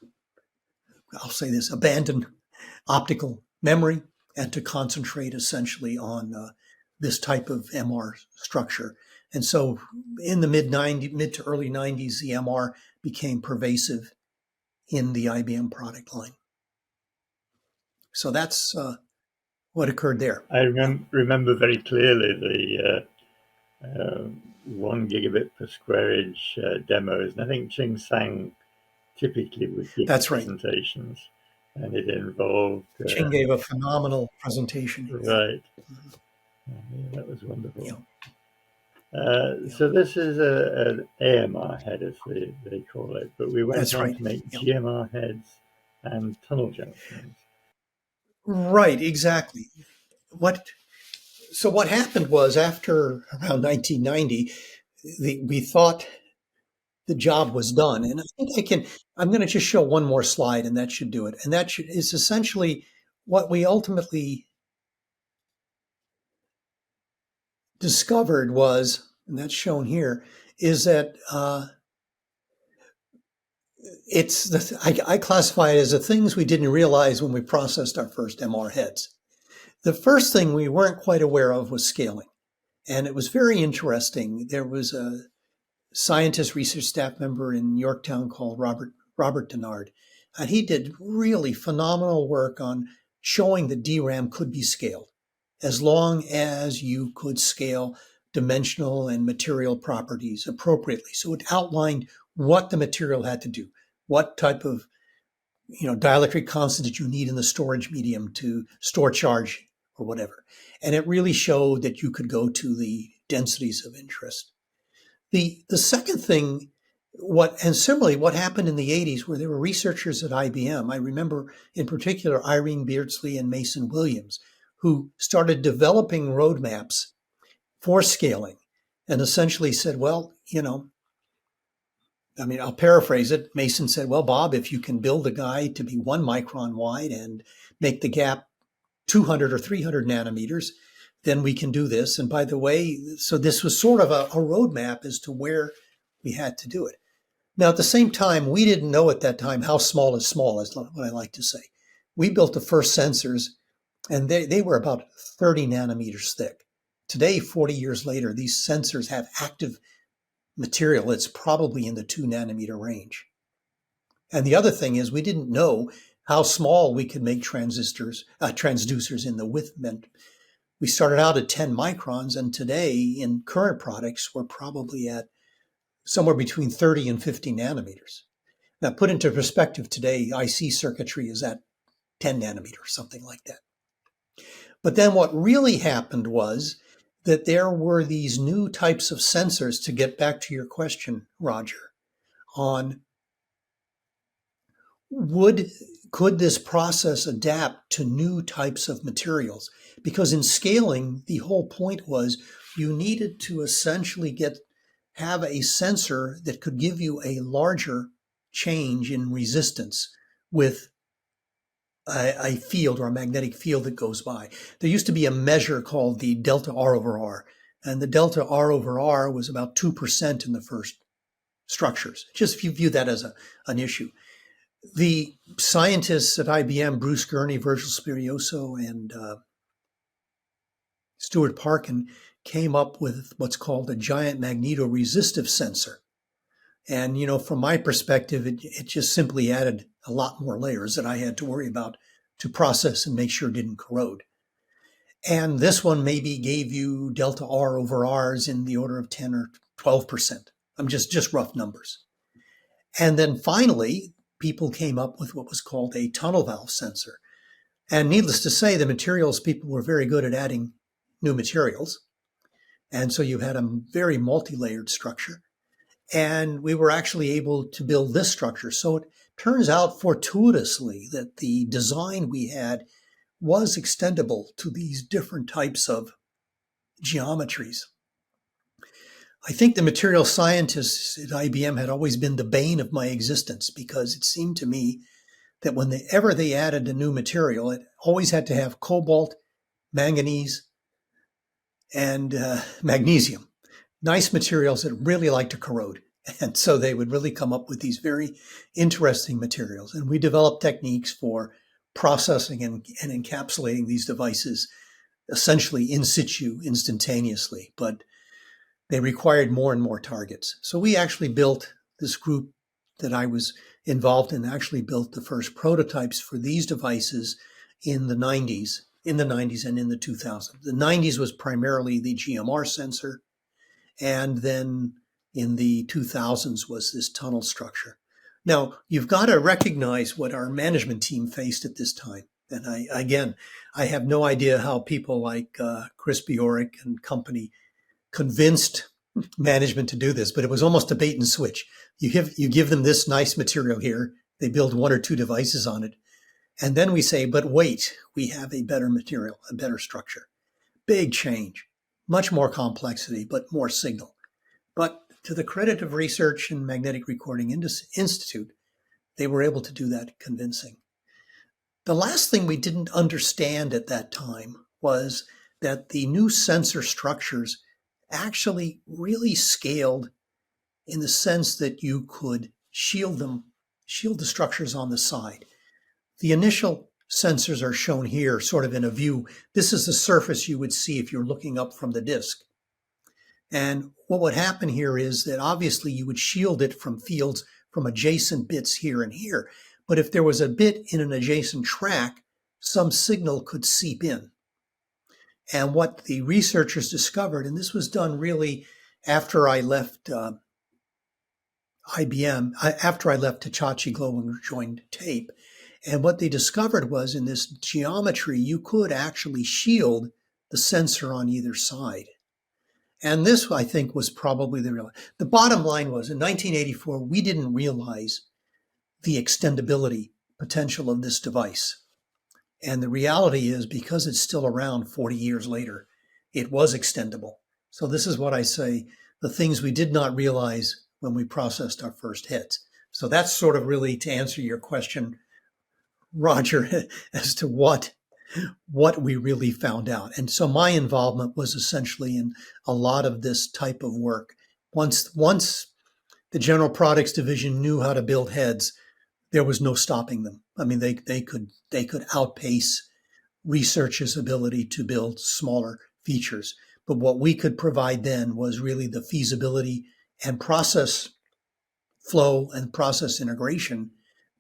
Speaker 2: I'll say this, abandoned optical memory and to concentrate essentially on this type of MR structure. And so in the mid to early 90s, the MR became pervasive in the IBM product line. So that's what occurred there.
Speaker 1: I remember very clearly 1 gigabit per square inch demos. And I think Ching Tsang typically would give the
Speaker 2: That's right.
Speaker 1: presentations, and it involved
Speaker 2: Ching gave a phenomenal presentation.
Speaker 1: right. Yeah, that was wonderful.
Speaker 2: Yeah, yeah,
Speaker 1: So this is an AMR head, as they call it, but we went
Speaker 2: that's
Speaker 1: on
Speaker 2: right.
Speaker 1: to make
Speaker 2: Yeah.
Speaker 1: GMR heads and tunnel junctions.
Speaker 2: Right, exactly. So what happened was after around 1990, we thought the job was done. And I think I'm going to just show one more slide and that should do it. And is essentially what we ultimately discovered was, and that's shown here, is that I classify it as the things we didn't realize when we processed our first MR heads. The first thing we weren't quite aware of was scaling. And it was very interesting. There was a scientist research staff member in Yorktown called Robert Denard, and he did really phenomenal work on showing that DRAM could be scaled as long as you could scale dimensional and material properties appropriately. So it outlined what the material had to do, what type of dielectric constant that you need in the storage medium to store charge or whatever. And it really showed that you could go to the densities of interest. The second thing, similarly, what happened in the 80s, where there were researchers at IBM, I remember in particular Irene Beardsley and Mason Williams, who started developing roadmaps for scaling and essentially said, well, I'll paraphrase it. Mason said, well, Bob, if you can build a guy to be 1 micron wide and make the gap 200 or 300 nanometers, then we can do this. And by the way, so this was sort of a roadmap as to where we had to do it. Now, at the same time, we didn't know at that time how small is what I like to say. We built the first sensors, and they were about 30 nanometers thick. Today, 40 years later, these sensors have active material that's probably in the 2 nanometer range. And the other thing is we didn't know how small we could make transducers in the width meant. We started out at 10 microns, and today in current products, we're probably at somewhere between 30 and 50 nanometers. Now, put into perspective today, IC circuitry is at 10 nanometers, something like that. But then what really happened was that there were these new types of sensors, to get back to your question, Roger, on could this process adapt to new types of materials? Because in scaling, the whole point was you needed to essentially have a sensor that could give you a larger change in resistance with a field or a magnetic field that goes by. There used to be a measure called the delta R over R, and the delta R over R was about 2% in the first structures. Just if you view that as an issue. The scientists at IBM, Bruce Gurney, Virgil Spirioso, and Stuart Parkin, came up with what's called a giant magnetoresistive sensor. And, from my perspective, it just simply added a lot more layers that I had to worry about to process and make sure it didn't corrode. And this one maybe gave you delta R over R's in the order of 10 or 12%. I'm just rough numbers. And then finally, people came up with what was called a tunnel valve sensor. And needless to say, the materials people were very good at adding new materials. And so you had a very multi-layered structure. And we were actually able to build this structure. So it turns out fortuitously that the design we had was extendable to these different types of geometries. I think the material scientists at IBM had always been the bane of my existence, because it seemed to me that whenever they added a new material, it always had to have cobalt, manganese, and magnesium. Nice materials that really like to corrode. And so they would really come up with these very interesting materials. And we developed techniques for processing and encapsulating these devices essentially in situ, instantaneously. But they required more and more targets. So we actually built, this group that I was involved in actually built the first prototypes for these devices in the 90s and in the 2000s. The 90s was primarily the GMR sensor. And then in the 2000s was this tunnel structure. Now, you've got to recognize what our management team faced at this time. And I have no idea how people like Chris Bajorek and company convinced management to do this, but it was almost a bait and switch. You give them this nice material here, they build one or two devices on it, and then we say, but wait, we have a better material, a better structure. Big change, much more complexity, but more signal. But to the credit of Research and Magnetic Recording Institute, they were able to do that convincing. The last thing we didn't understand at that time was that the new sensor structures actually really scaled in the sense that you could shield the structures on the side. The initial sensors are shown here sort of in a view. This is the surface you would see if you're looking up from the disk. And what would happen here is that obviously you would shield it from fields from adjacent bits here and here. But if there was a bit in an adjacent track, some signal could seep in. And what the researchers discovered, and this was done really after I left IBM, after I left Hitachi Global and joined TAPE, and what they discovered was in this geometry, you could actually shield the sensor on either side. And this, I think, was probably the bottom line was in 1984, we didn't realize the extendability potential of this device. And the reality is, because it's still around 40 years later, it was extendable. So this is what I say, the things we did not realize when we processed our first hits. So that's sort of really to answer your question, Roger, as to what we really found out. And so my involvement was essentially in a lot of this type of work. Once the General Products Division knew how to build heads, there was no stopping them. I mean, they could outpace research's ability to build smaller features. But what we could provide then was really the feasibility and process flow and process integration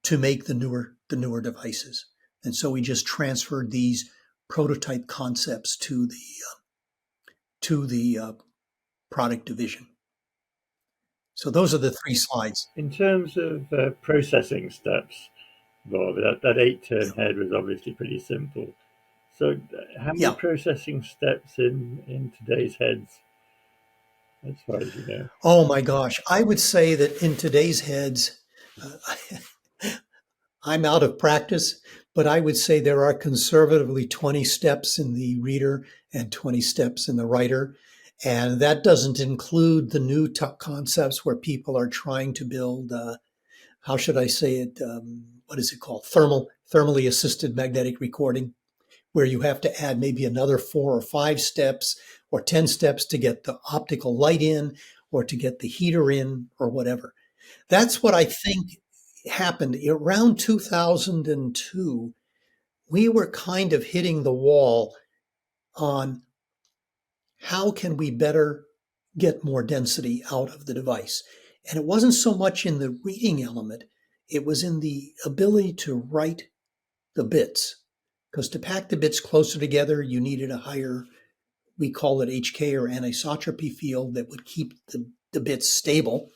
Speaker 2: to make the newer devices. And so we just transferred these prototype concepts to the product division. So those are the three slides.
Speaker 1: In terms of processing steps, Bob, that 8-turn head was obviously pretty simple. So how many processing steps in today's heads, as far as you know?
Speaker 2: Oh my gosh. I would say that in today's heads, I'm out of practice, but I would say there are conservatively 20 steps in the reader and 20 steps in the writer. And that doesn't include the new concepts where people are trying to build, how should I say it? What is it called? Thermally assisted magnetic recording, where you have to add maybe another 4 or 5 steps or 10 steps to get the optical light in or to get the heater in or whatever. That's what I think happened around 2002. We were kind of hitting the wall on how can we better get more density out of the device. And it wasn't so much in the reading element, it was in the ability to write the bits. Because to pack the bits closer together, you needed a higher, we call it HK or anisotropy field that would keep the bits stable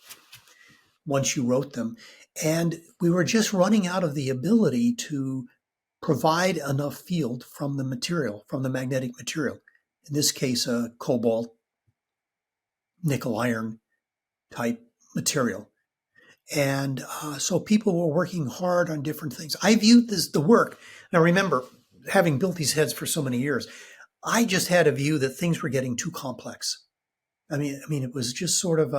Speaker 2: once you wrote them. And we were just running out of the ability to provide enough field from the material, from the magnetic material. In this case, a cobalt, nickel iron type material. And so people were working hard on different things. I viewed the work. Now remember, having built these heads for so many years, I just had a view that things were getting too complex. I mean, it was just sort of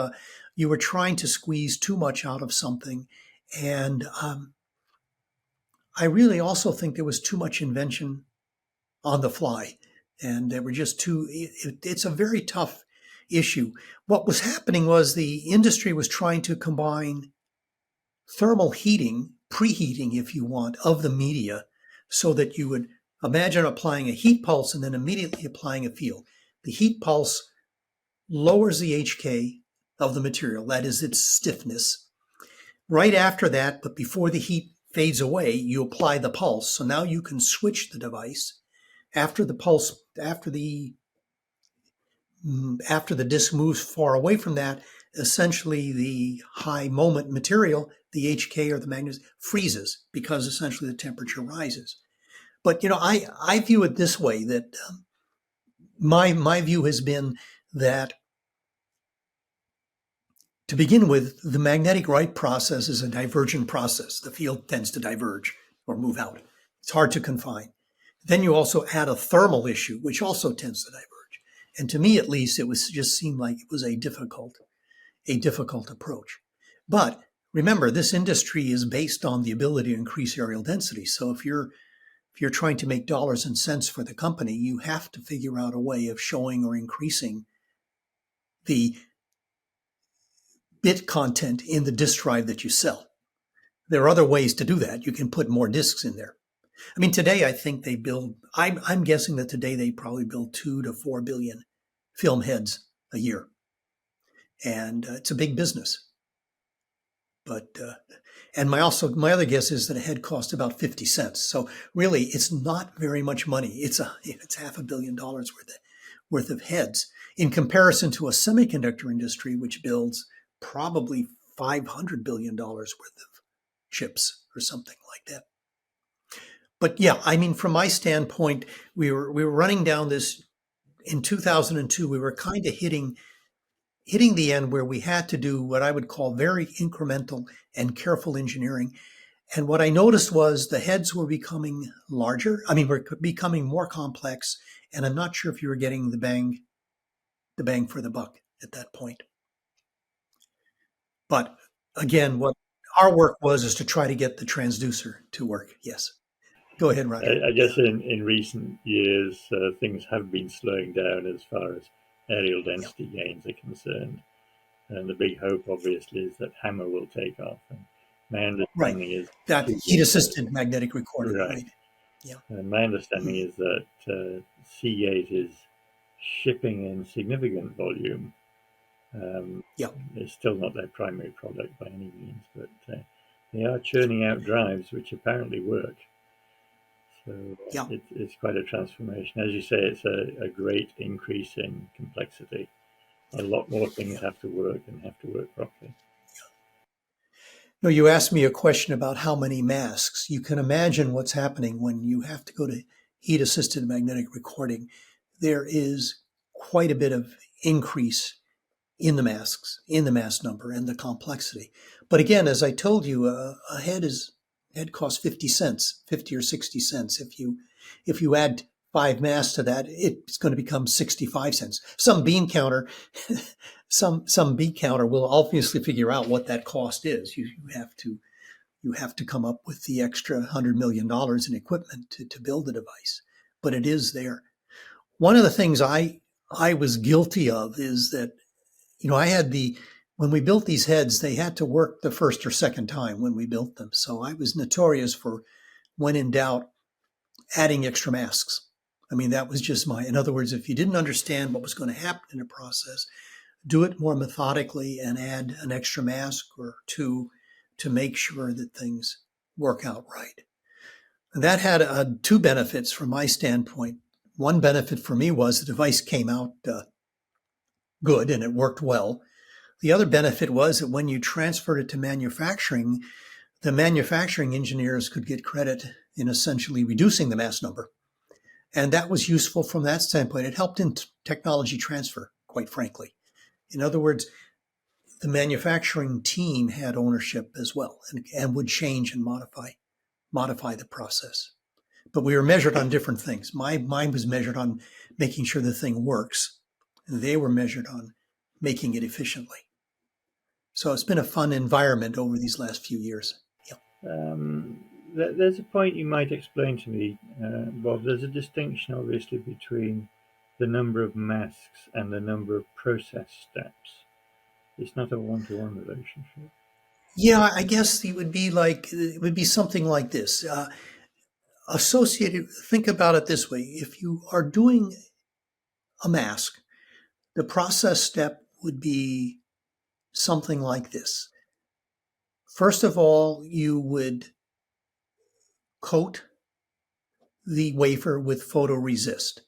Speaker 2: you were trying to squeeze too much out of something. And I really also think there was too much invention on the fly. And they were just it's a very tough issue. What was happening was the industry was trying to combine thermal heating, preheating, if you want, of the media so that you would imagine applying a heat pulse and then immediately applying a field. The heat pulse lowers the HK of the material, that is its stiffness. Right after that, but before the heat fades away, you apply the pulse. So now you can switch the device. After the after the disk moves far away from that, essentially the high moment material, the HK or the magnet, freezes because essentially the temperature rises. But I view it this way, that my view has been that to begin with, the magnetic Wright process is a divergent process. The field tends to diverge or move out. It's hard to confine. Then you also add a thermal issue, which also tends to diverge. And to me, at least, it was just seemed like it was a difficult approach. But remember, this industry is based on the ability to increase areal density. So if you're trying to make dollars and cents for the company, you have to figure out a way of showing or increasing the bit content in the disk drive that you sell. There are other ways to do that. You can put more disks in there. I mean, today I think they build, I'm guessing that today they probably build 2 to 4 billion film heads a year. And it's a big business. But, and my other guess is that a head costs about 50 cents. So really, it's not very much money. It's $500 million worth of heads in comparison to a semiconductor industry, which builds probably $500 billion worth of chips or something like that. But yeah, I mean, from my standpoint, we were running down this in 2002. We were kind of hitting the end where we had to do what I would call very incremental and careful engineering. And what I noticed was the heads were becoming larger. I mean, were becoming more complex. And I'm not sure if you were getting the bang for the buck at that point. But again, what our work was is to try to get the transducer to work. Yes. Go ahead, Roger.
Speaker 1: I guess in recent years, things have been slowing down as far as aerial density gains are concerned. And the big hope, obviously, is that HAMR will take off. And my understanding is
Speaker 2: that heat-assisted magnetic recording.
Speaker 1: Right.
Speaker 2: Yeah.
Speaker 1: And my understanding is that Seagate is shipping in significant volume. It's still not their primary product by any means, but they are churning out drives which apparently work. So it's quite a transformation. As you say, it's a great increase in complexity. A lot more things have to work and have to work properly.
Speaker 2: No, you asked me a question about how many masks. You can imagine what's happening when you have to go to heat-assisted magnetic recording. There is quite a bit of increase in the masks, in the mask number and the complexity. But again, as I told you, a head costs 50 cents, 50 or 60 cents. If you add 5 masks to that, it's going to become 65 cents. Some bean counter will obviously figure out what that cost is. You have to come up with the extra $100 million in equipment to build the device, but it is there. One of the things I was guilty of is that, when we built these heads, they had to work the first or second time when we built them. So I was notorious for, when in doubt, adding extra masks. I mean, that was just in other words, if you didn't understand what was going to happen in a process, do it more methodically and add an extra mask or two to make sure that things work out right. And that had 2 benefits from my standpoint. One benefit for me was the device came out good and it worked well. The other benefit was that when you transferred it to manufacturing, the manufacturing engineers could get credit in essentially reducing the mass number. And that was useful from that standpoint. It helped in technology transfer, quite frankly. In other words, the manufacturing team had ownership as well and would change and modify the process. But we were measured on different things. Mine was measured on making sure the thing works, and they were measured on making it efficiently. So it's been a fun environment over these last few years.
Speaker 1: There's a point you might explain to me, Bob. There's a distinction, obviously, between the number of masks and the number of process steps. It's not a one-to-one relationship.
Speaker 2: Yeah, I guess it would be something like this. Think about it this way. If you are doing a mask, the process step would be something like this. First of all, you would coat the wafer with photoresist.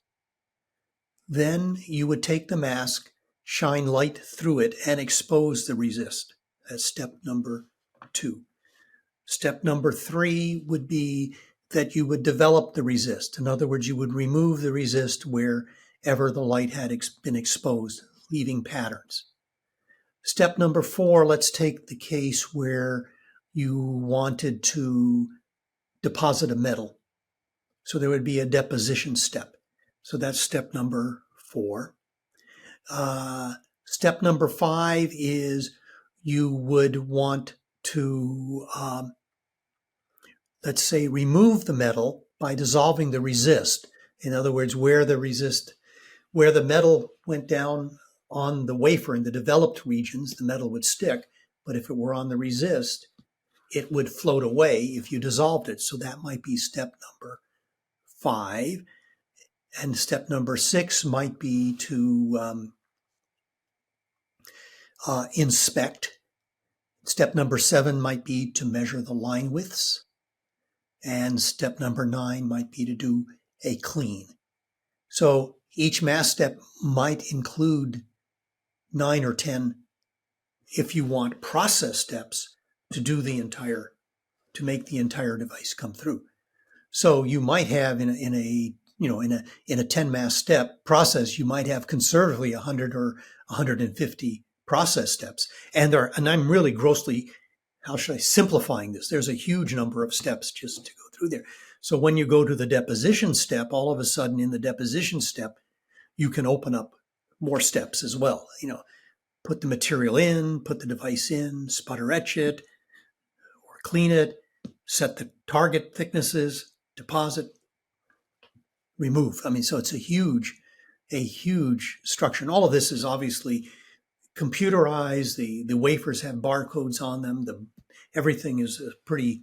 Speaker 2: Then you would take the mask, shine light through it, and expose the resist. That's step number 2. Step number 3 would be that you would develop the resist. In other words, you would remove the resist wherever the light had been exposed, leaving patterns. Step number 4, let's take the case where you wanted to deposit a metal. So there would be a deposition step. So that's step number 4. Step number 5 is you would want to, let's say, remove the metal by dissolving the resist. In other words, where the metal went down on the wafer in the developed regions, the metal would stick. But if it were on the resist, it would float away if you dissolved it. So that might be step number 5. And step number 6 might be to inspect. Step number 7 might be to measure the line widths. And step number 9 might be to do a clean. So each mask step might include 9 or 10 if you want process steps to make the entire device come through. So you might have in a 10 mask step process, you might have conservatively 100 or 150 process steps. And I'm really grossly, simplifying this. There's a huge number of steps just to go through there. So when you go to the deposition step, all of a sudden in the deposition step, you can open up more steps as well. Put the material in, put the device in, sputter etch it, or clean it, set the target thicknesses, deposit, remove. So it's a huge structure. And all of this is obviously computerized. The wafers have barcodes on them. Everything is pretty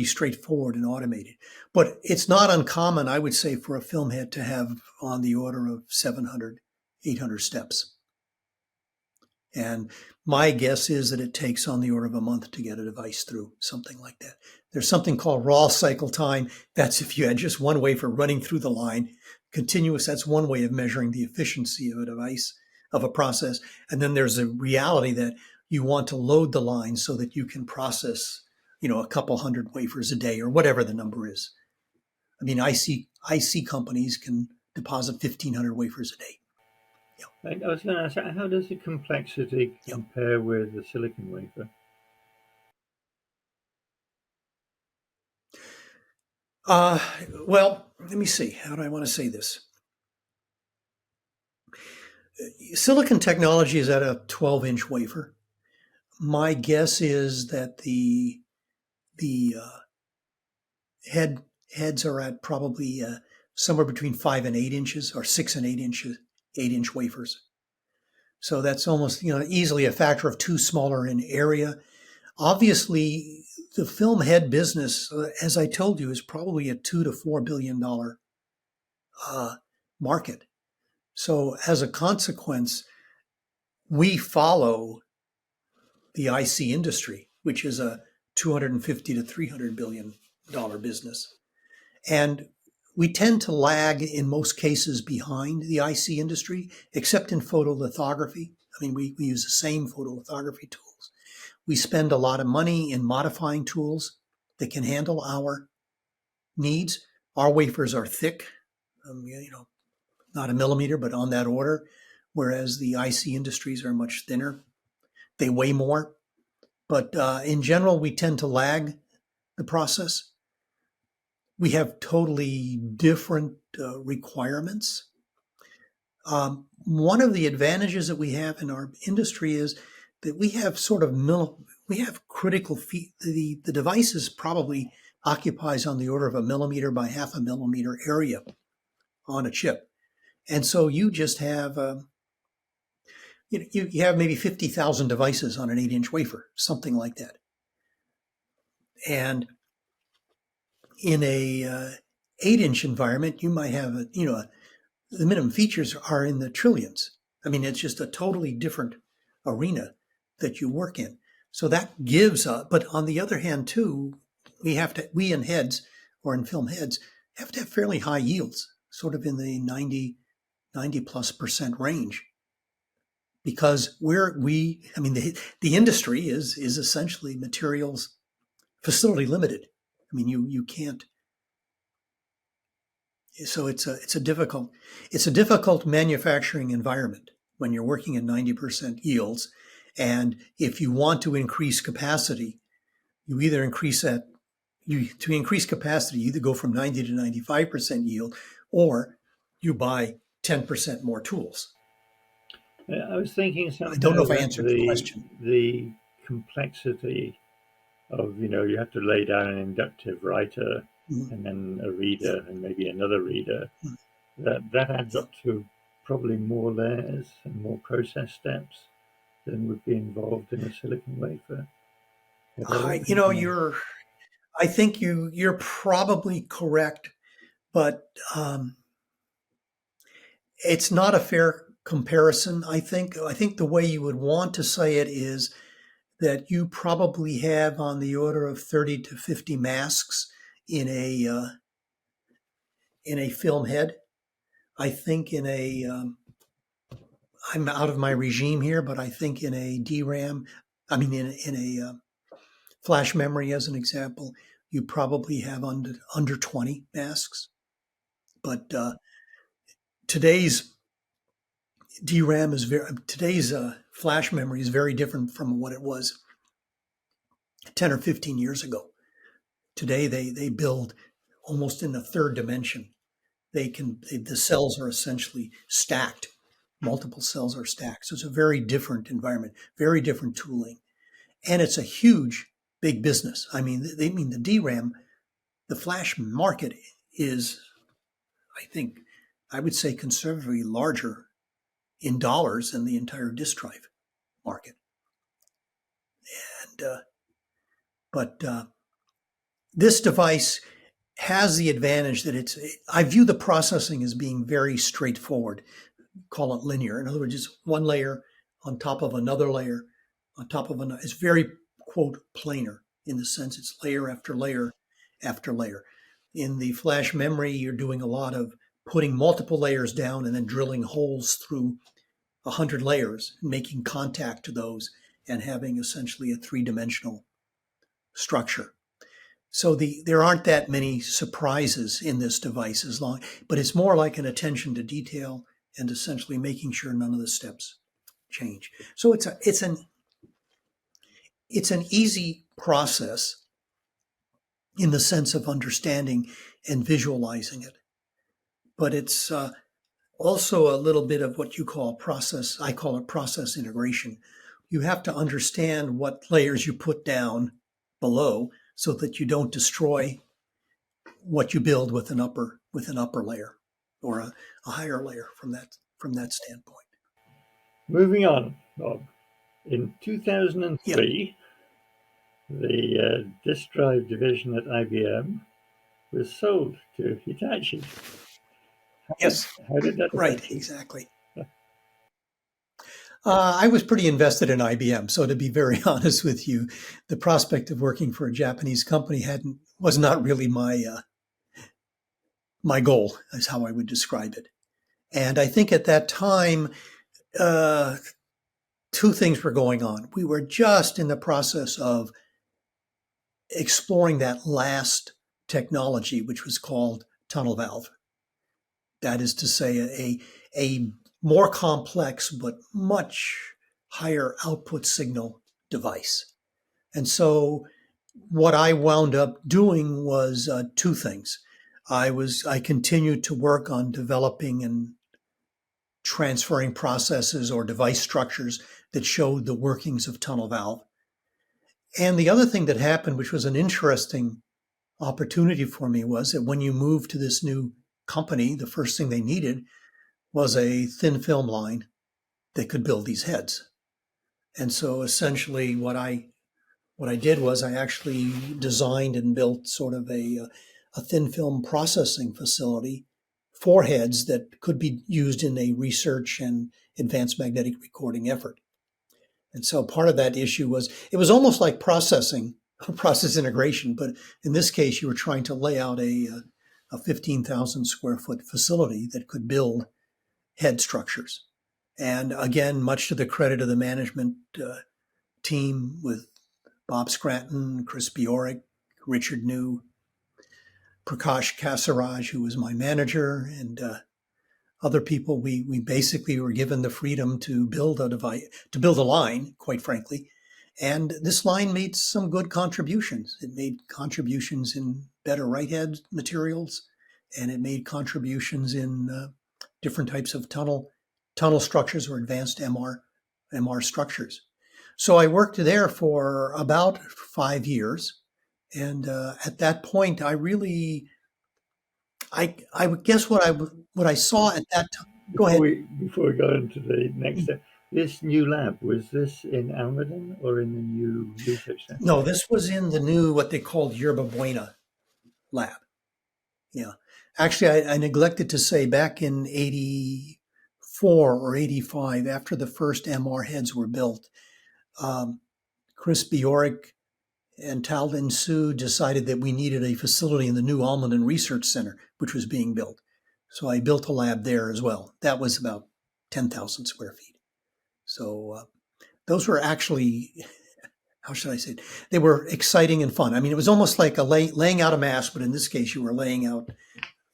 Speaker 2: straightforward and automated. But it's not uncommon, I would say, for a film head to have on the order of 700, 800 steps. And my guess is that it takes on the order of a month to get a device through, something like that. There's something called raw cycle time. That's if you had just one wafer running through the line, continuous. That's one way of measuring the efficiency of a device, of a process. And then there's a reality that you want to load the line so that you can process, a couple hundred wafers a day or whatever the number is. IC companies can deposit 1,500 wafers a day.
Speaker 1: I was going to ask, how does the complexity compare with the silicon wafer?
Speaker 2: Well, let me see. How do I want to say this? Silicon technology is at a 12-inch wafer. My guess is that the heads are at probably somewhere between 5 and 8 inches, or 6 and 8 inches, 8-inch wafers. So that's almost easily a factor of 2 smaller in area. Obviously, the film head business, as I told you, is probably a $2 to $4 billion market. So as a consequence, we follow the IC industry, which is a $250 to $300 billion business. And we tend to lag in most cases behind the IC industry, except in photolithography. We use the same photolithography tools. We spend a lot of money in modifying tools that can handle our needs. Our wafers are thick, not a millimeter, but on that order, whereas the IC industries are much thinner. They weigh more. But in general, we tend to lag the process. We have totally different requirements. One of the advantages that we have in our industry is that we have critical feet. The devices probably occupies on the order of a millimeter by half a millimeter area on a chip. And so you just have, you have maybe 50,000 devices on an 8-inch wafer, something like that. And in a 8-inch environment, you might have the minimum features are in the trillions. It's just a totally different arena that you work in. So that gives but on the other hand too, we in heads or in film heads have to have fairly high yields, sort of in the 90 90+% range, because the industry is essentially materials facility limited. I mean, you can't. So it's a difficult manufacturing environment when you're working at 90% yields, and if you want to increase capacity, you either increase that to increase capacity, you either go from 90 to 95% yield, or you buy 10% more tools.
Speaker 1: I was thinking
Speaker 2: I don't know
Speaker 1: somehow
Speaker 2: if I
Speaker 1: that
Speaker 2: answered your question.
Speaker 1: the complexity of, you have to lay down an inductive writer
Speaker 2: Mhm.
Speaker 1: and then a
Speaker 2: Yeah.
Speaker 1: reader and maybe another reader,
Speaker 2: Mhm.
Speaker 1: that adds
Speaker 2: Yeah.
Speaker 1: up to probably more layers and more process steps than would be involved in a silicon wafer. Have I right
Speaker 2: You know,
Speaker 1: thinking?
Speaker 2: I think you're probably correct, but it's not a fair comparison. I think the way you would want to say it is that you probably have on the order of 30 to 50 masks in a film head. I think I'm out of my regime here, but I think in a DRAM, I mean in a flash memory as an example, you probably have under 20 masks. But today's today's flash memory is very different from what it was 10 or 15 years ago. Today they build almost in the third dimension. The cells are essentially stacked. Multiple cells are stacked. So it's a very different environment, very different tooling. And it's a huge, big business. I mean, the DRAM, the flash market is, I think, I would say considerably larger in dollars than the entire disk drive market. And but this device has the advantage that I view the processing as being very straightforward. Call it linear. In other words, it's one layer on top of another layer on top of another. It's very, quote, planar in the sense it's layer after layer after layer. In the flash memory, you're doing a lot of putting multiple layers down and then drilling holes through 100 layers, making contact to those, and having essentially a three-dimensional structure. So there aren't that many surprises in this device but it's more like an attention to detail and essentially making sure none of the steps change. So it's an easy process in the sense of understanding and visualizing it, but it's also a little bit of what you call process. I call it process integration. You have to understand what layers you put down below so that you don't destroy what you build with an upper layer or a higher layer from that standpoint.
Speaker 1: Moving on, Bob. In
Speaker 2: Yeah.
Speaker 1: 2003, the disk drive division at IBM was sold to Hitachi.
Speaker 2: Yes.
Speaker 1: How did that
Speaker 2: Right.
Speaker 1: affect you?
Speaker 2: Exactly. I was pretty invested in IBM, so to be very honest with you, the prospect of working for a Japanese company was not really my goal, is how I would describe it. And I think at that time, uh, two things were going on. We were just in the process of exploring that last technology, which was called tunnel valve. That is to say, a more complex but much higher output signal device. And so what I wound up doing was two things. I continued to work on developing and transferring processes or device structures that showed the workings of tunnel valve. And the other thing that happened, which was an interesting opportunity for me, was that when you move to this new company, the first thing they needed was a thin film line that could build these heads. And so essentially what I did was I actually designed and built sort of a thin film processing facility for heads that could be used in a research and advanced magnetic recording effort. And so part of that issue was it was almost like process integration, but in this case, you were trying to lay out a 15,000 square foot facility that could build head structures. And again, much to the credit of the management team with Bob Scranton, Chris Bajorek, Richard New, Prakash Kasiraj, who was my manager, and other people, we basically were given the freedom to build a device, to build a line, quite frankly. And this line made some good contributions. It made contributions in better right head materials, and it made contributions in different types of tunnel structures or advanced MR structures. So I worked there for about 5 years, and at that point, I would guess what I saw at that time. Go
Speaker 1: Before
Speaker 2: ahead.
Speaker 1: we go into the next step, this new lab, was this in Almaden or in the new research center?
Speaker 2: No, this was in the new what they called Yerba Buena lab. Yeah, actually, I neglected to say back in '84 or '85, after the first MR heads were built, um, Chris Bajorek and Ta Lin Hsu decided that we needed a facility in the new Almaden Research Center, which was being built. So I built a lab there as well. That was about 10,000 square feet. So those were actually, how should I say it? They were exciting and fun. I mean, it was almost like laying out a mask, but in this case, you were laying out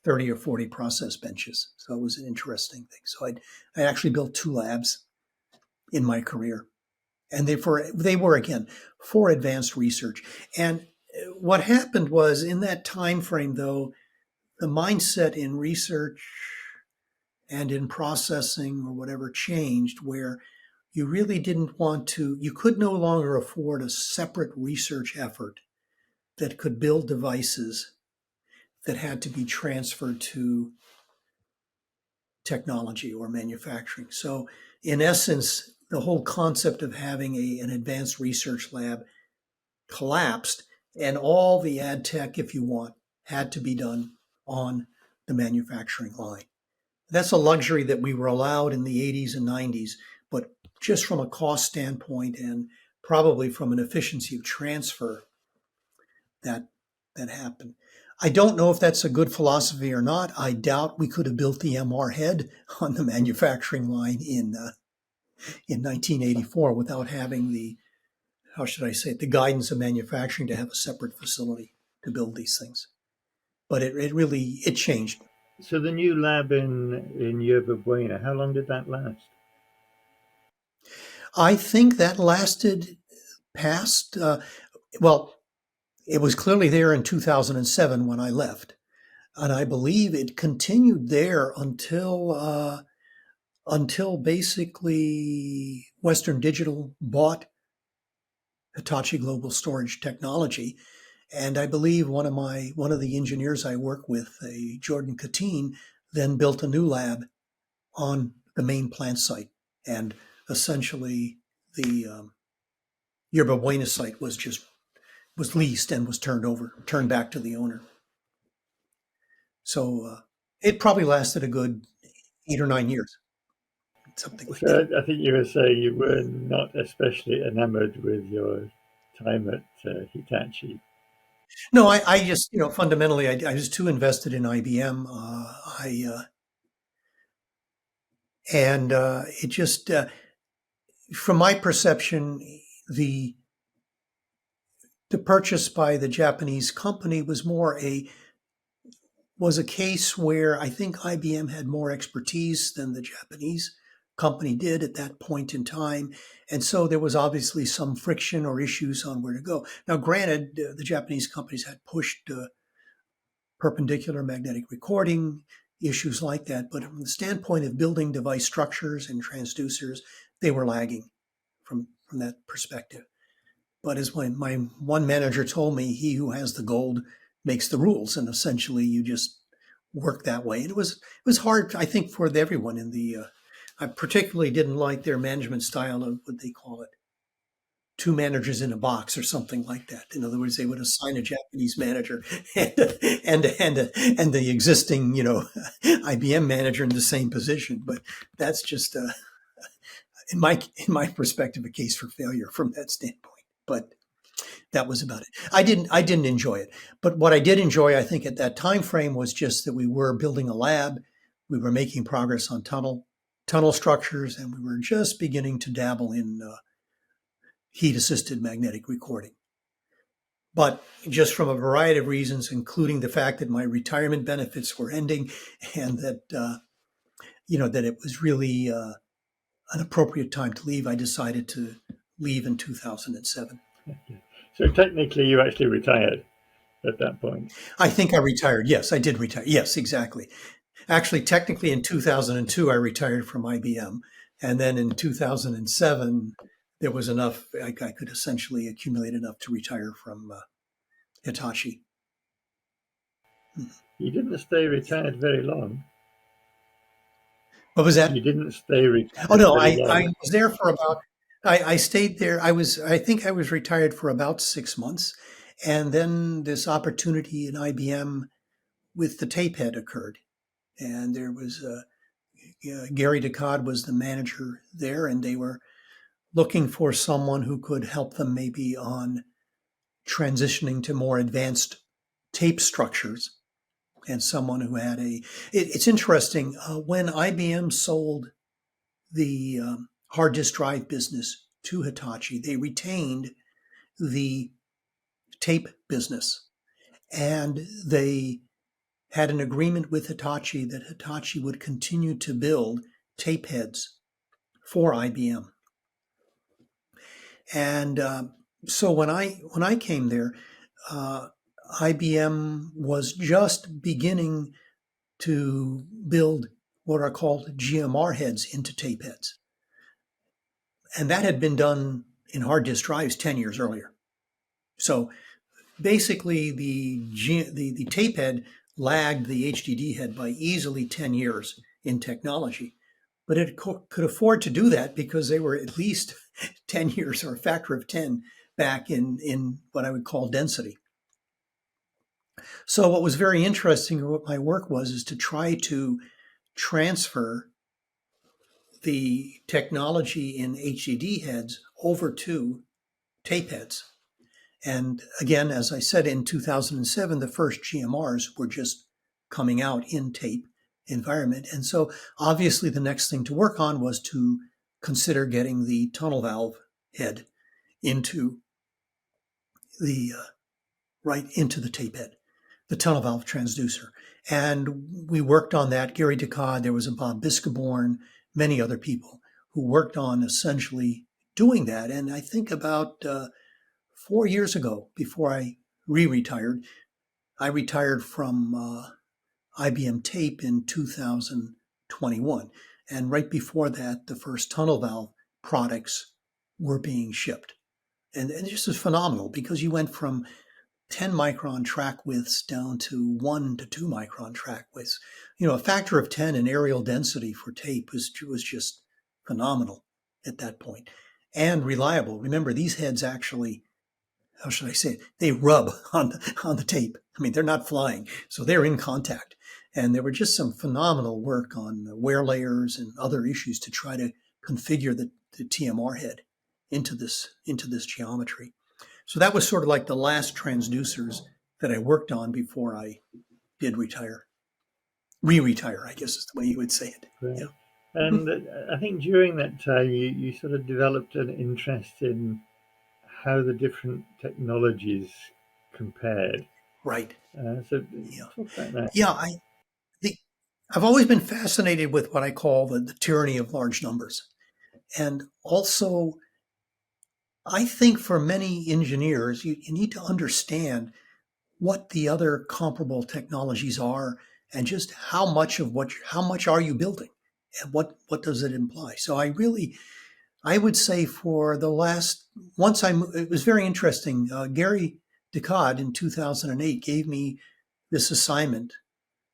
Speaker 2: 30 or 40 process benches. So it was an interesting thing. So I actually built 2 labs in my career. And they were again for advanced research. And what happened was in that time frame, though, the mindset in research and in processing or whatever changed, where you really didn't want to, you could no longer afford a separate research effort that could build devices that had to be transferred to technology or manufacturing. So, in essence, the whole concept of having an advanced research lab collapsed, and all the ad tech, if you want, had to be done on the manufacturing line. That's a luxury that we were allowed in the 80s and 90s, but just from a cost standpoint and probably from an efficiency of transfer, that that happened. I don't know if that's a good philosophy or not. I doubt we could have built the MR head on the manufacturing line in 1984 without having the, how should I say it, the guidance of manufacturing to have a separate facility to build these things. But it really it changed.
Speaker 1: So the new lab in Yerba Buena, how long did that last?
Speaker 2: I think that lasted past well, it was clearly there in 2007 when I left, and I believe it continued there until basically Western Digital bought Hitachi Global Storage Technology. And I believe one of the engineers I work with, a Jordan Katine, then built a new lab on the main plant site, and essentially the Yerba Buena site was leased and was turned back to the owner. So it probably lasted a good 8 or 9 years, something like that.
Speaker 1: So I think you were saying you were not especially enamored with your time at Hitachi.
Speaker 2: No, I just fundamentally I was too invested in IBM. I and it just from my perception, the the purchase by the Japanese company was a case where I think IBM had more expertise than the Japanese company did at that point in time. And so there was obviously some friction or issues on where to go. Now, granted, the Japanese companies had pushed perpendicular magnetic recording, issues like that. But from the standpoint of building device structures and transducers, they were lagging from that perspective. But as my one manager told me, he who has the gold makes the rules, and essentially you just work that way. And it was hard, I think, for everyone in the. I particularly didn't like their management style of what they call it, 2 managers in a box or something like that. In other words, they would assign a Japanese manager and the existing IBM manager in the same position. But that's just in my perspective a case for failure from that standpoint. But that was about it. I didn't enjoy it. But what I did enjoy, I think, at that time frame was just that we were building a lab. We were making progress on tunnel. tunnel structures, and we were just beginning to dabble in heat-assisted magnetic recording. But just from a variety of reasons, including the fact that my retirement benefits were ending, and that that it was really an appropriate time to leave, I decided to leave in 2007.
Speaker 1: So technically, you actually retired at that point.
Speaker 2: I think I retired. Yes, I did retire. Yes, exactly. Actually, technically, in 2002, I retired from IBM, and then in 2007, there was enough. I could essentially accumulate enough to retire from Hitachi.
Speaker 1: You didn't stay retired very long.
Speaker 2: What was
Speaker 1: You
Speaker 2: that?
Speaker 1: didn't stay
Speaker 2: Oh
Speaker 1: retired
Speaker 2: no,
Speaker 1: very
Speaker 2: I
Speaker 1: long.
Speaker 2: was there for about. I stayed there. I think I was retired for about 6 months, and then this opportunity in IBM with the tape head occurred, and there was Gary Decod was the manager there, and they were looking for someone who could help them maybe on transitioning to more advanced tape structures, and someone who had it's interesting when IBM sold the hard disk drive business to Hitachi, they retained the tape business, and they had an agreement with Hitachi that Hitachi would continue to build tape heads for IBM. And so when I came there, uh, IBM was just beginning to build what are called GMR heads into tape heads, and that had been done in hard disk drives 10 years earlier. So basically, the tape head lagged the HDD head by easily 10 years in technology. But it could afford to do that because they were at least 10 years or a factor of 10 back in what I would call density. So what was very interesting, what my work was, is to try to transfer the technology in HDD heads over to tape heads. And again, as I said, in 2007, the first GMRs were just coming out in tape environment. And so obviously the next thing to work on was to consider getting the tunnel valve head into the right into the tape head, the tunnel valve transducer. And we worked on that. Gary Decod, there was a Bob Biscaborn, many other people who worked on essentially doing that. And I think about 4 years ago, before I retired, I retired from IBM Tape in 2021. And right before that, the first tunnel valve products were being shipped. And this is phenomenal because you went from 10 micron track widths down to 1 to 2 micron track widths. A factor of 10 in areal density for tape was just phenomenal at that point and reliable. Remember, these heads actually, how should I say it? They rub on the tape. I mean, they're not flying, so they're in contact. And there were just some phenomenal work on wear layers and other issues to try to configure the TMR head into this geometry. So that was sort of like the last transducers that I worked on before I did retire. Re-retire, I guess is the way you would say it.
Speaker 1: Right.
Speaker 2: Yeah.
Speaker 1: And I think during that time, you sort of developed an interest in how the different technologies compared.
Speaker 2: Right.
Speaker 1: So
Speaker 2: Yeah.
Speaker 1: talk about that.
Speaker 2: Yeah. The, I've always been fascinated with what I call the tyranny of large numbers. And also, I think for many engineers, you need to understand what the other comparable technologies are and just how much are you building and what does it imply. So I would say for the last, it was very interesting. Gary Decod in 2008 gave me this assignment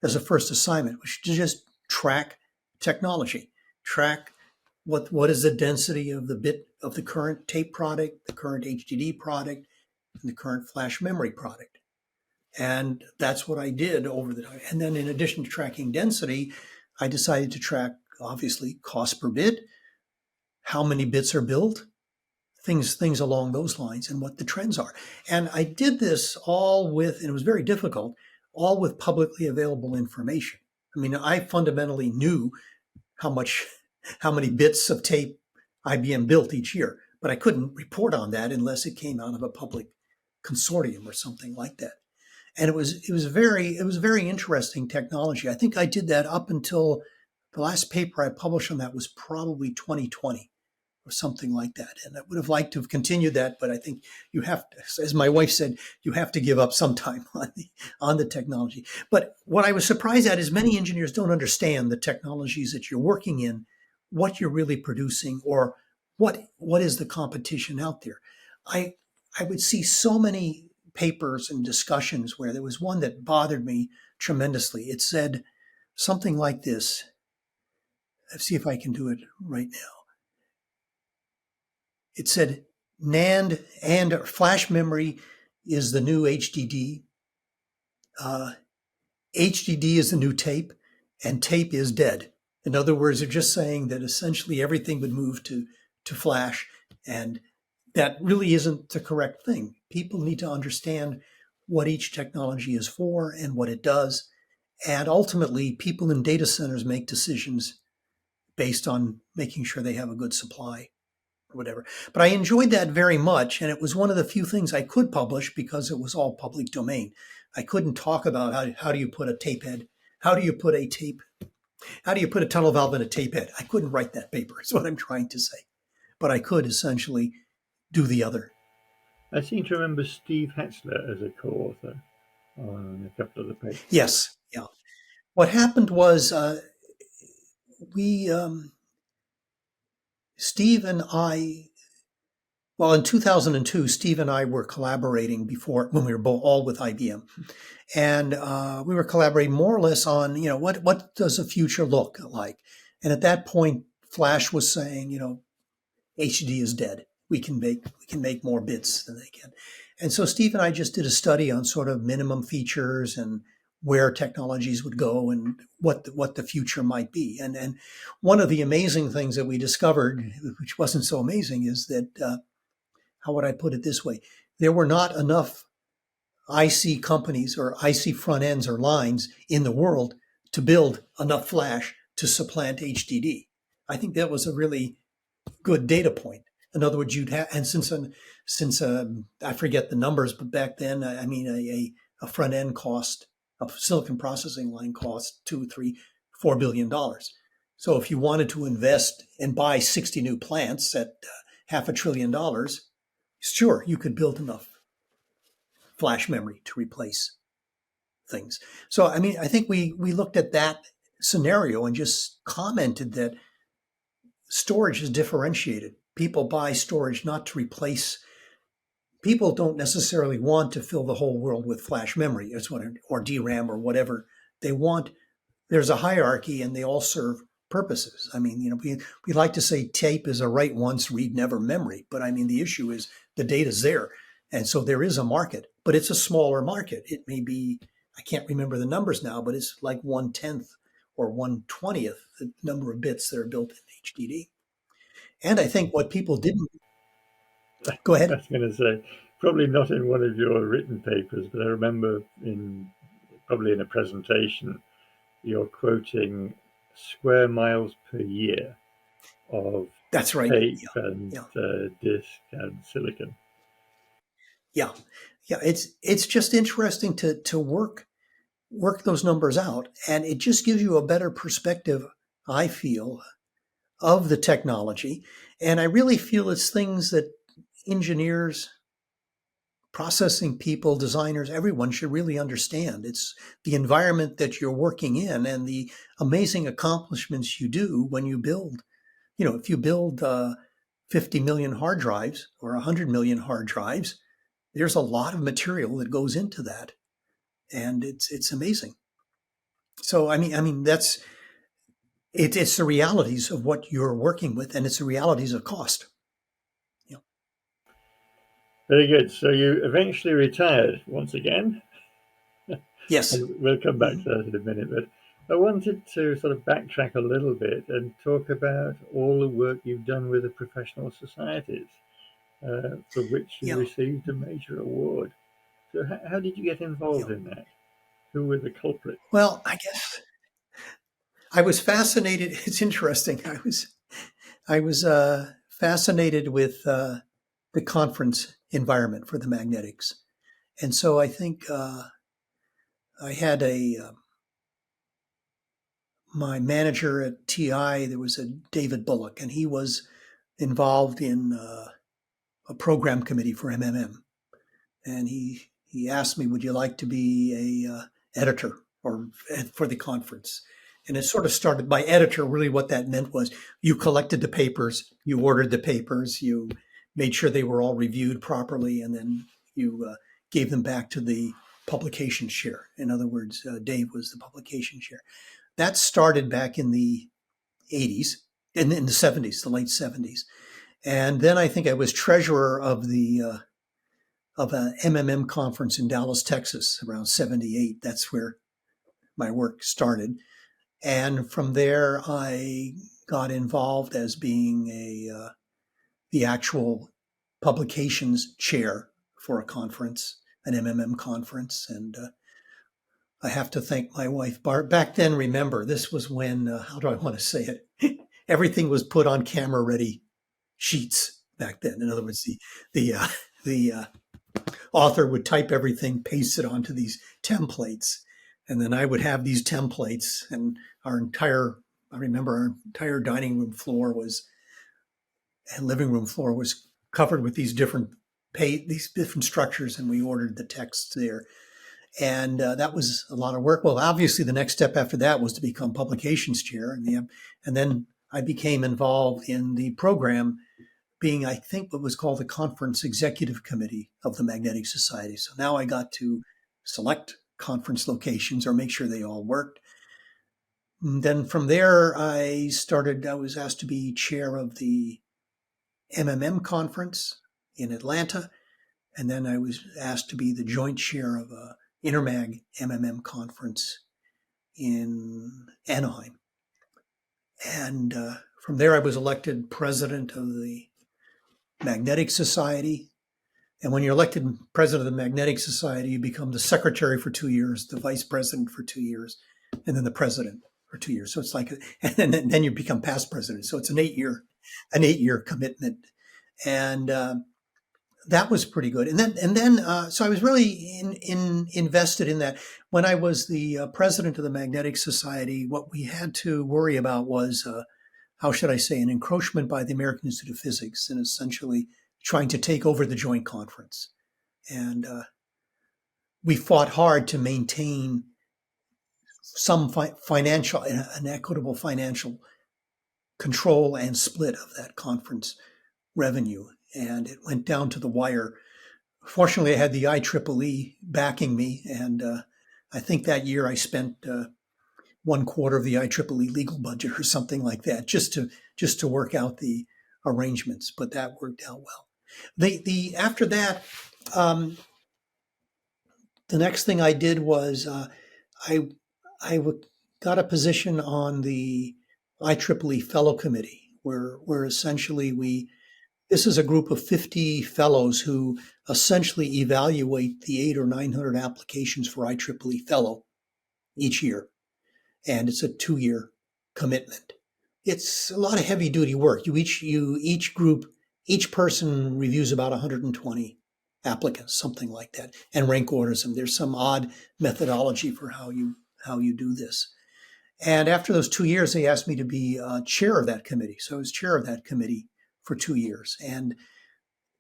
Speaker 2: as a first assignment, which is just track technology, track what is the density of the bit of the current tape product, the current HDD product, and the current flash memory product. And that's what I did over the time. And then in addition to tracking density, I decided to track obviously cost per bit, how many bits are built, things along those lines, and what the trends are. And I did this all with, and it was very difficult, all with publicly available information. I mean, I fundamentally knew how much how many bits of tape IBM built each year, but I couldn't report on that unless it came out of a public consortium or something like that. And it was very interesting technology. I think I did that up until the last paper I published on that was probably 2020 or something like that. And I would have liked to have continued that, but I think you have to, as my wife said, you have to give up sometime on the technology. But what I was surprised at is many engineers don't understand the technologies that you're working in, what you're really producing, or what is the competition out there. I I would see so many papers and discussions where there was one that bothered me tremendously. It said something like this. Let's see if I can do it right now. It said NAND and flash memory is the new HDD. HDD is the new tape, and tape is dead. In other words, they're just saying that essentially everything would move to flash, and that really isn't the correct thing. People need to understand what each technology is for and what it does. And ultimately, people in data centers make decisions based on making sure they have a good supply or whatever. But I enjoyed that very much. And it was one of the few things I could publish because it was all public domain. I couldn't talk about how do you put a tape head? How do you put a tape? How do you put a tunnel valve in a tape head? I couldn't write that paper, is what I'm trying to say. But I could essentially do the other.
Speaker 1: I seem to remember Steve Hetzler as a co-author on a couple of the papers.
Speaker 2: Yes. Yeah. What happened was we, Steve and I, well, in 2002, Steve and I were collaborating before when we were both all with IBM, and we were collaborating more or less on what does the future look like. And at that point, Flash was saying, HD is dead. We can make more bits than they can. And so Steve and I just did a study on sort of minimum features and where technologies would go and what the future might be. And one of the amazing things that we discovered, which wasn't so amazing, is that how would I put it this way? There were not enough IC companies or IC front ends or lines in the world to build enough flash to supplant HDD. I think that was a really good data point. In other words, you'd have, and since I forget the numbers, but back then, I mean, a front end cost, a silicon processing line cost $2, $3, $4 billion. So if you wanted to invest and buy 60 new plants at $500 billion, sure, you could build enough flash memory to replace things. So I mean, I think we looked at that scenario and just commented that storage is differentiated. People buy storage not to replace. People don't necessarily want to fill the whole world with flash memory, or DRAM or whatever they want. There's a hierarchy, and they all serve purposes. I mean, we like to say tape is a write once, read never memory, but I mean the issue is the data's there, and so there is a market, but it's a smaller market. It may be, I can't remember the numbers now, but it's like 1/10 or 1/20th the number of bits that are built in HDD. And I think what people didn't go
Speaker 1: I
Speaker 2: ahead.
Speaker 1: was going to say, probably not in one of your written papers, but I remember probably in a presentation, you're quoting square miles per year of
Speaker 2: That's right.
Speaker 1: tape
Speaker 2: Yeah,
Speaker 1: and
Speaker 2: yeah,
Speaker 1: disk and silicon.
Speaker 2: yeah, yeah. It's just interesting to work those numbers out, and it just gives you a better perspective, I feel, of the technology. And I really feel it's things that engineers, processing people, designers, everyone should really understand. It's the environment that you're working in and the amazing accomplishments you do when you build. If you build 50 million hard drives or 100 million hard drives, there's a lot of material that goes into that, and it's amazing. So I mean it's the realities of what you're working with, and it's the realities of cost. You know,
Speaker 1: Very good. So you eventually retired once again,
Speaker 2: yes.
Speaker 1: and we'll come back
Speaker 2: Mhm.
Speaker 1: to that in a minute. But I wanted to sort of backtrack a little bit and talk about all the work you've done with the professional societies, for which you
Speaker 2: Yeah,
Speaker 1: received a major award. So how did you get
Speaker 2: yeah.
Speaker 1: involved in that? Who were the culprits?
Speaker 2: Well, I guess I was fascinated. It's interesting. I was fascinated with the conference environment for the magnetics, and so I think I had a my manager at TI. There was a David Bullock, and he was involved in a program committee for MMM, and he asked me, "Would you like to be a editor or for the conference?" And it sort of started by editor. Really, what that meant was you collected the papers, you ordered the papers, you made sure they were all reviewed properly, and then you gave them back to the publication chair. In other words, Dave was the publication chair. That started back in the 80s, in the 70s, the late 70s. And then I think I was treasurer of the of an MMM conference in Dallas, Texas, around 78. That's where my work started. And from there, I got involved as being the actual publications chair for a conference, an MMM conference. And I have to thank my wife, Bart. Back then, remember, this was when, how do I want to say it? Everything was put on camera ready sheets back then. In other words, the, the author would type everything, paste it onto these templates. And then I would have these templates, and I remember our entire dining room floor and living room floor was covered with these different structures, and we ordered the text there. And that was a lot of work. Well, obviously, the next step after that was to become publications chair, and then I became involved in the program, being, I think, what was called the Conference Executive Committee of the Magnetic Society. So now I got to select conference locations or make sure they all worked. And then from there, I was asked to be chair of the MMM conference in Atlanta. And then I was asked to be the joint chair of a Intermag MMM conference in Anaheim. And from there, I was elected president of the Magnetic Society. And when you're elected president of the Magnetic Society, you become the secretary for 2 years, the vice president for 2 years, and then the president for 2 years. So it's like, and then you become past president. So it's an 8-year commitment. And that was pretty good. So I was really invested in that. When I was the president of the Magnetic Society, what we had to worry about was, how should I say, an encroachment by the American Institute of Physics, and essentially trying to take over the joint conference. And we fought hard to maintain some financial, an equitable financial control and split of that conference revenue. And it went down to the wire. Fortunately, I had the IEEE backing me. And I think that year I spent 1/4 of the IEEE legal budget or something like that, just to work out the arrangements. But that worked out well. After that, the next thing I did was I got a position on the IEEE Fellow Committee, where essentially this is a group of 50 fellows who essentially evaluate the 800 or 900 applications for IEEE Fellow each year, and it's a 2-year commitment. It's a lot of heavy duty work. Each person reviews about 120 applicants, something like that, and rank orders them. There's some odd methodology for how you do this. And after those 2 years, they asked me to be chair of that committee. So I was chair of that committee for 2 years. And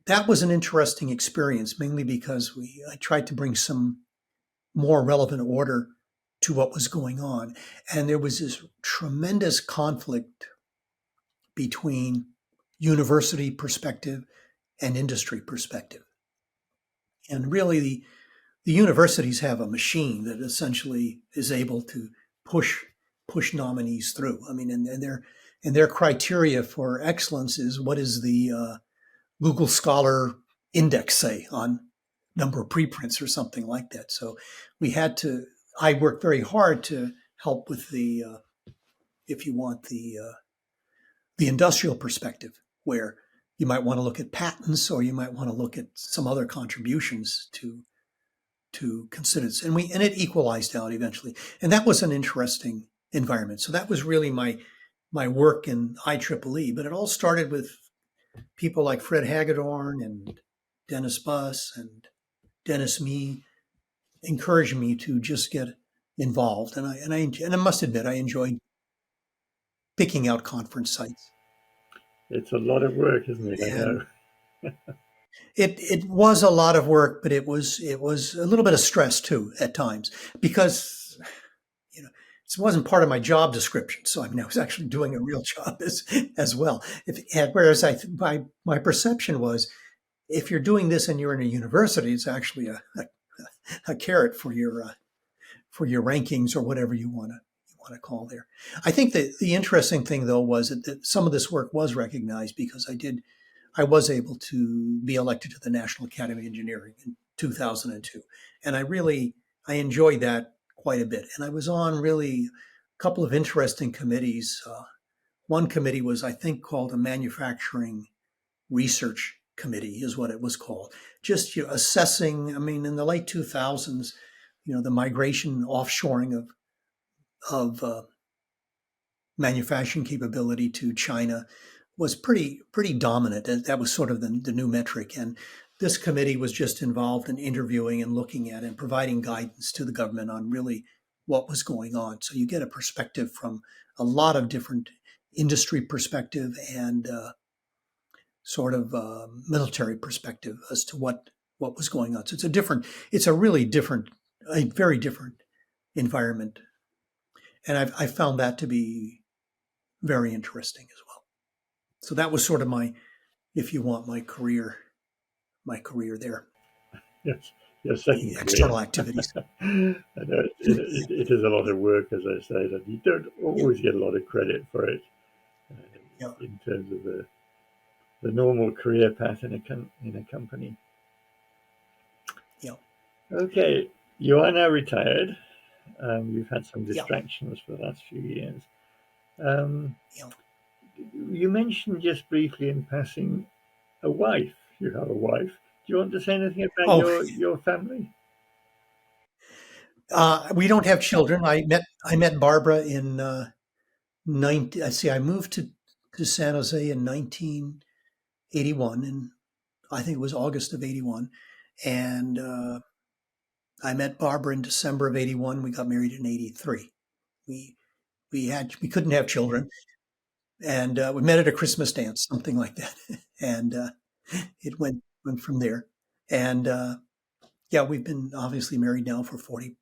Speaker 2: that was an interesting experience, mainly because I tried to bring some more relevant order to what was going on. And there was this tremendous conflict between university perspective and industry perspective. And really, the universities have a machine that essentially is able to push nominees through. I mean, and their criteria for excellence is, what is the Google Scholar index say on number of preprints or something like that. So I worked very hard to help with if you want, the industrial perspective, where you might want to look at patents, or you might want to look at some other contributions to consider this. And it equalized out eventually. And that was an interesting environment. So that was really my work in IEEE. But it all started with people like Fred Hagedorn and Dennis Buss and Dennis Mee encouraged me to just get involved. And I must admit, I enjoyed picking out conference sites.
Speaker 1: It's a lot of work, isn't it? I
Speaker 2: And
Speaker 1: know.
Speaker 2: it was a lot of work, but it was a little bit of stress too at times because you know it wasn't part of my job description. So I mean, I was actually doing a real job as well. Whereas my perception was if you're doing this and you're in a university, it's actually a carrot for your rankings or whatever you want to call there. I think that the interesting thing though was that some of this work was recognized because I was able to be elected to the National Academy of Engineering in 2002, and I enjoyed that quite a bit. And I was on really a couple of interesting committees. One committee was I think called a manufacturing research committee is what it was called. Just assessing. I mean, in the late 2000s, the migration offshoring of manufacturing capability to China was pretty dominant. That was sort of the new metric. And this committee was just involved in interviewing and looking at and providing guidance to the government on really what was going on. So you get a perspective from a lot of different industry perspective and sort of military perspective as to what was going on. So it's a really different, a very different environment, and I found that to be very interesting as well. So that was sort of if you want, my career there,
Speaker 1: Yes, your
Speaker 2: the
Speaker 1: second career.
Speaker 2: external activities.
Speaker 1: I know it is a lot of work, as I said, and you don't
Speaker 2: Yeah,
Speaker 1: always get a lot of credit for it uh,
Speaker 2: yeah,
Speaker 1: in terms of the normal career path in a company.
Speaker 2: yeah,
Speaker 1: Okay, you are now retired. You've had some
Speaker 2: yeah,
Speaker 1: distractions for the last few years. Um,
Speaker 2: yeah.
Speaker 1: you mentioned just briefly in passing a wife. You have a wife. Do you want to say anything about
Speaker 2: Oh,
Speaker 1: your family?
Speaker 2: we don't have children. I met Barbara in 19. I see. I moved to San Jose in 1981, and I think it was August of 81, and I met Barbara in December of 81. We got married in 83. We we couldn't have children, and we met at a Christmas dance, something like that, and it went from there. And yeah, we've been obviously married now for 40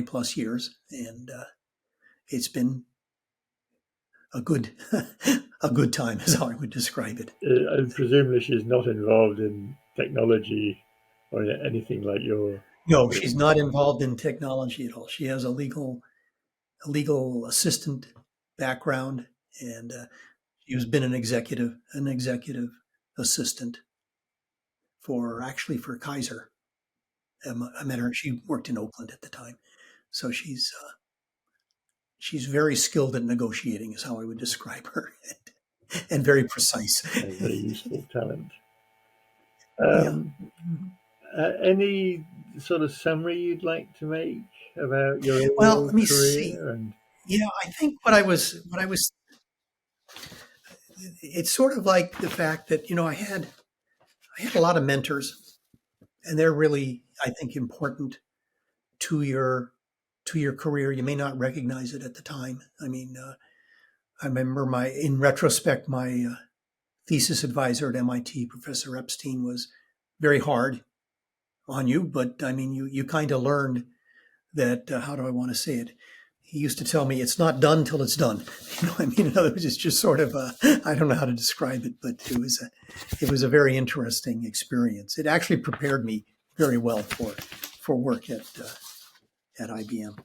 Speaker 2: plus years, and it's been a good a good time, is how I would describe it.
Speaker 1: And presumably she's not involved in technology or anything like
Speaker 2: No,
Speaker 1: your
Speaker 2: she's not involved in technology at all. She has a legal assistant background, and she's been an executive assistant for Kaiser. I met her. She worked in Oakland at the time, so she's very skilled at negotiating, is how I would describe her, and very precise.
Speaker 1: a very useful talent.
Speaker 2: Yeah.
Speaker 1: Um,
Speaker 2: Mhm.
Speaker 1: any sort of summary you'd like to make about your
Speaker 2: Well,
Speaker 1: overall
Speaker 2: let me see.
Speaker 1: career? And
Speaker 2: I think what I was, it's sort of like the fact that I had a lot of mentors, and they're really, I think, important to your career. You may not recognize it at the time. I mean, I remember in retrospect, my thesis advisor at MIT, Professor Epstein, was very hard on you, but I mean, you kind of learned that. How do I want to say it? He used to tell me it's not done till it's done. I mean, in other words, it's just sort of I don't know how to describe it, but it was a very interesting experience. It actually prepared me very well for work at IBM.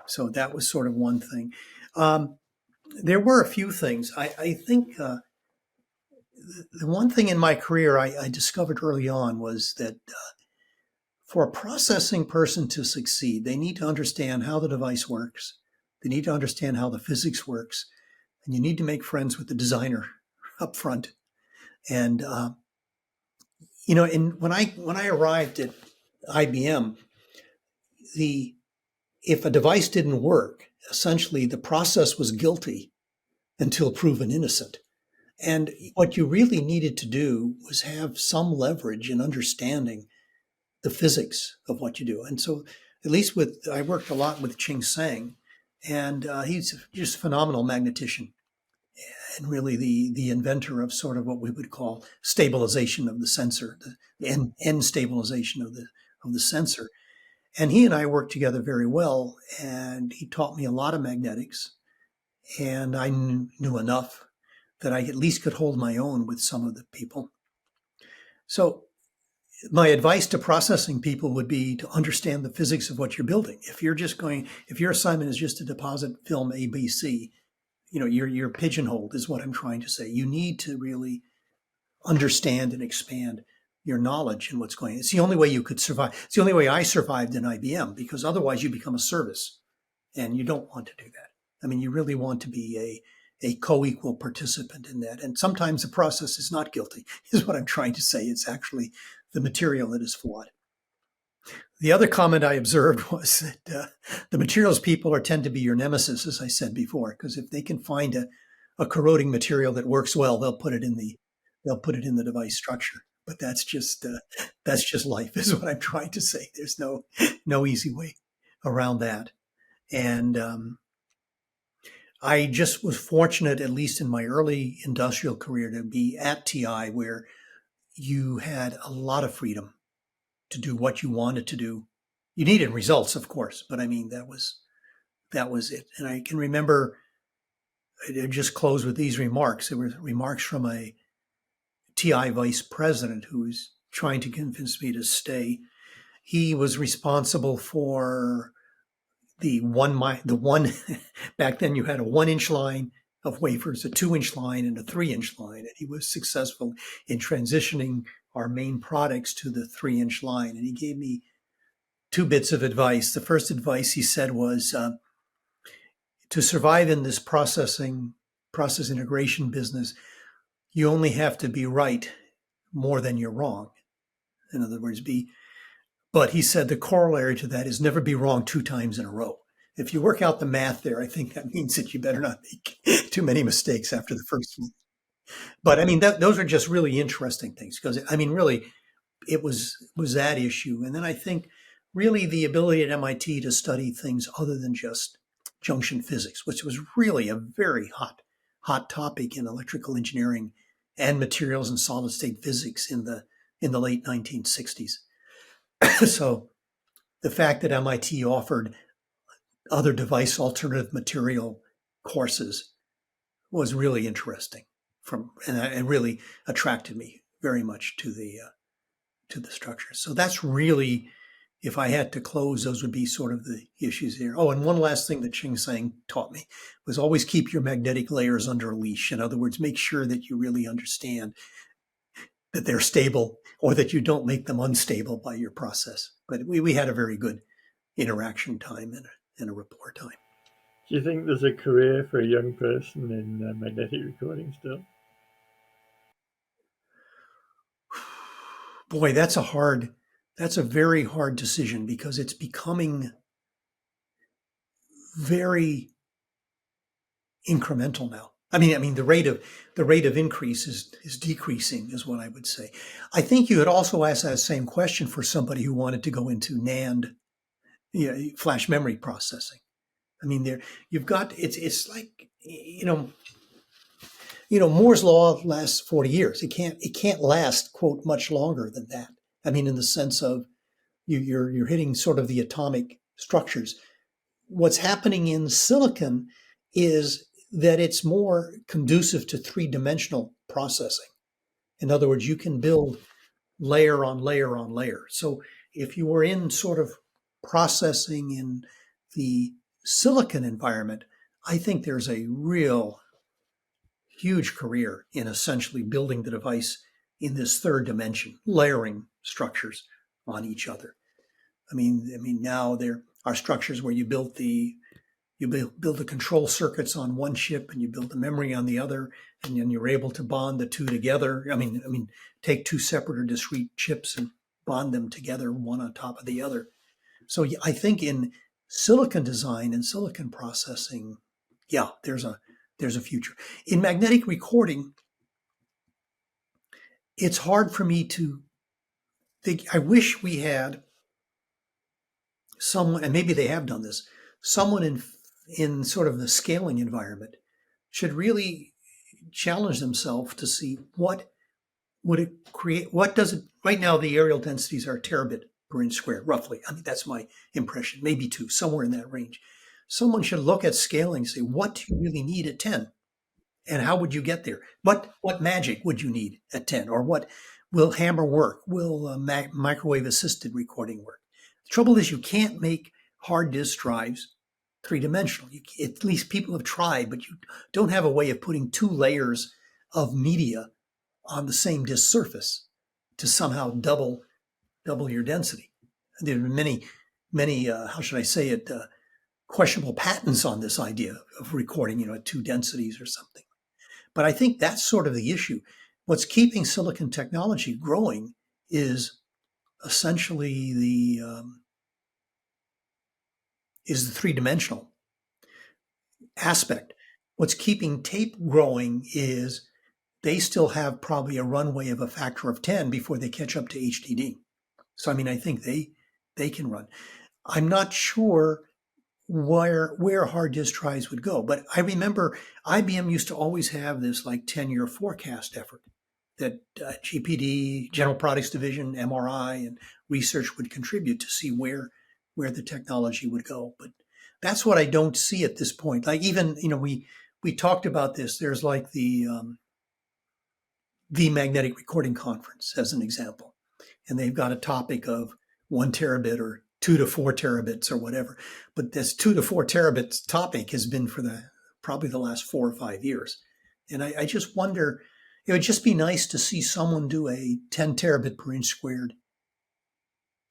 Speaker 2: So that was sort of one thing. Um, there were a few things. I think the one thing in my career I discovered early on was that for a processing person to succeed, they need to understand how the device works. They need to understand how the physics works, and you need to make friends with the designer up front. And when I arrived at IBM, the if a device didn't work, essentially the process was guilty until proven innocent. And what you really needed to do was have some leverage in understanding the physics of what you do. And so, at least I worked a lot with Ching Tsang, and he's just a phenomenal magnetician and really the inventor of sort of what we would call stabilization of the sensor, the end stabilization of the sensor. And he and I worked together very well, and he taught me a lot of magnetics, and I knew enough that I at least could hold my own with some of the people. So my advice to processing people would be to understand the physics of what you're building. If your assignment is just to deposit film ABC, you're pigeonholed is what I'm trying to say. You need to really understand and expand your knowledge and what's going on. It's the only way you could survive. It's the only way I survived in IBM, because otherwise you become a service, and you don't want to do that. I mean, you really want to be a co-equal participant in that. And sometimes the process is not guilty, is what I'm trying to say. It's actually the material that is flawed. The other comment I observed was that the materials people tend to be your nemesis, as I said before, because if they can find a corroding material that works well, they'll put it in the device structure. But that's just life, is what I'm trying to say. There's no easy way around that. And I just was fortunate, at least in my early industrial career, to be at TI, where you had a lot of freedom to do what you wanted to do. You needed results, of course, but I mean, that was it. And I can remember, I just close with these remarks. There were remarks from a TI vice president who was trying to convince me to stay. He was responsible for the one back then you had a 1-inch line of wafers, a 2-inch line, and a 3-inch line. And he was successful in transitioning our main products to the 3-inch line. And he gave me 2 bits of advice. The first advice he said was to survive in this process integration business, you only have to be right more than you're wrong. In other words, but he said the corollary to that is never be wrong 2 times in a row. If you work out the math there, I think that means that you better not make too many mistakes after the first one. But I mean, those are just really interesting things, because I mean, really, it was that issue. And then I think really the ability at MIT to study things other than just junction physics, which was really a very hot topic in electrical engineering and materials and solid state physics in the late 1960s. So the fact that MIT offered other device alternative material courses was really interesting, and it really attracted me very much to the structure. So that's really, if I had to close, those would be sort of the issues there. Oh, and one last thing that Ching Tsang taught me was always keep your magnetic layers under a leash. In other words, make sure that you really understand that they're stable, or that you don't make them unstable by your process. But we had a very good interaction time and a rapport time.
Speaker 1: Do you think there's a career for a young person in magnetic recording still?
Speaker 2: Boy, that's a very hard decision, because it's becoming very incremental now. I mean, the rate of increase is decreasing, is what I would say. I think you had also asked that same question for somebody who wanted to go into NAND, flash memory processing. I mean, you've got it's like Moore's law lasts 40 years. It can't last, quote, much longer than that. I mean, in the sense of you're hitting sort of the atomic structures. What's happening in silicon is that it's more conducive to 3-dimensional processing. In other words, you can build layer on layer on layer. So if you were in sort of processing in the silicon environment, I think there's a real huge career in essentially building the device in this 3rd dimension, layering structures on each other. I mean, now there are structures where you build the control circuits on one chip, and you build the memory on the other, and then you're able to bond the 2 together. I mean, take 2 separate or discrete chips and bond them together, one on top of the other. So I think in silicon design and silicon processing, yeah, there's a future. In magnetic recording, it's hard for me to think. I wish we had someone, and maybe they have done this, someone in sort of the scaling environment should really challenge themselves to see what would it create. What does it right now? The areal densities are terabit per inch squared, roughly. I mean, that's my impression, maybe two, somewhere in that range. Someone should look at scaling and say, what do you really need at 10? And how would you get there? What magic would you need at 10? Or what will hammer work? Will microwave assisted recording work? The trouble is you can't make hard disk drives three-dimensional. At least people have tried, but you don't have a way of putting two layers of media on the same disk surface to somehow double your density. There are many how should I say it, questionable patents on this idea of recording, at two densities or something. But I think that's sort of the issue. What's keeping silicon technology growing is essentially the three-dimensional aspect. What's keeping tape growing is they still have probably a runway of a factor of 10 before they catch up to HDD. So, I mean, I think they can run. I'm not sure where hard disk drives would go, but I remember IBM used to always have this like 10-year forecast effort that GPD, General Products Division, MRI, and research would contribute to see where the technology would go. But that's what I don't see at this point. Like even we talked about this. There's like the Magnetic Recording Conference as an example, and they've got a topic of 1 terabit or 2 to 4 terabits or whatever. But this 2 to 4 terabits topic has been for probably the last 4 or 5 years. And I just wonder, it would just be nice to see someone do a 10 terabit per inch squared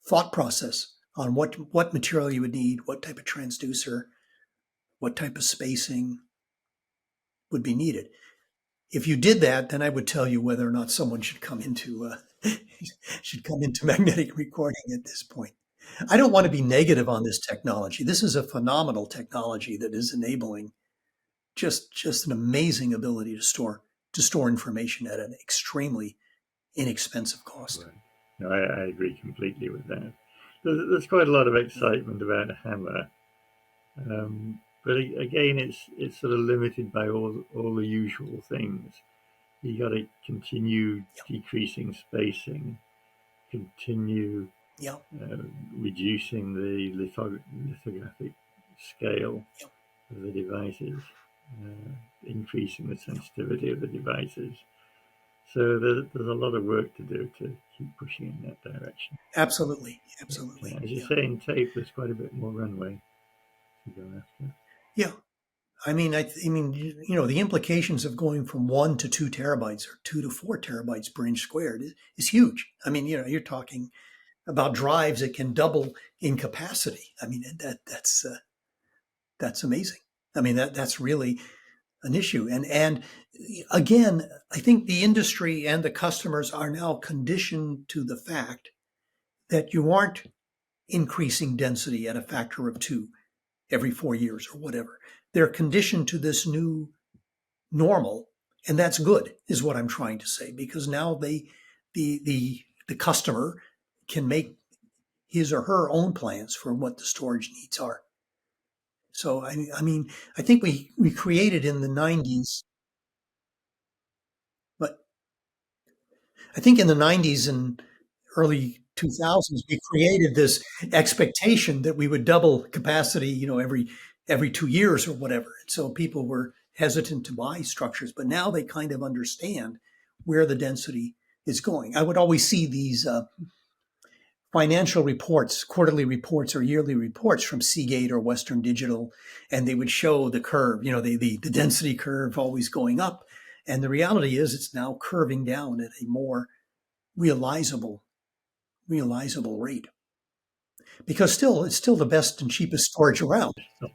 Speaker 2: thought process on what material you would need, what type of transducer, what type of spacing would be needed. If you did that, then I would tell you whether or not someone should come into magnetic recording at this point. I don't want to be negative on this technology. This is a phenomenal technology that is enabling just an amazing ability to store information at an extremely inexpensive cost.
Speaker 1: Right. No, I agree completely with that. There's quite a lot of excitement about Hammer, but again, it's sort of limited by all the usual things. You got to continue decreasing spacing, continue reducing the lithographic scale of the devices, increasing the sensitivity of the devices. So there's a lot of work to do to keep pushing in that direction.
Speaker 2: Absolutely.
Speaker 1: But, as you say, in tape, there's quite a bit more runway to go after.
Speaker 2: Yeah. I mean, the implications of going from 1 to 2 terabytes or 2 to 4 terabytes per inch squared is huge. I mean, you're talking about drives that can double in capacity. I mean, that's amazing. I mean, that's really an issue. And again, I think the industry and the customers are now conditioned to the fact that you aren't increasing density at a factor of 2 every 4 years or whatever. They're conditioned to this new normal, and that's good, is what I'm trying to say, because now the customer can make his or her own plans for what the storage needs are. So I mean, I think we created in the 90s, but I think in the 90s and early 2000s, we created this expectation that we would double capacity, every 2 years or whatever. And so people were hesitant to buy structures, but now they kind of understand where the density is going. I would always see these financial reports, quarterly reports or yearly reports from Seagate or Western Digital, and they would show the curve, the density curve always going up. And the reality is it's now curving down at a more realizable rate. Because it's still the best and cheapest storage around.
Speaker 1: For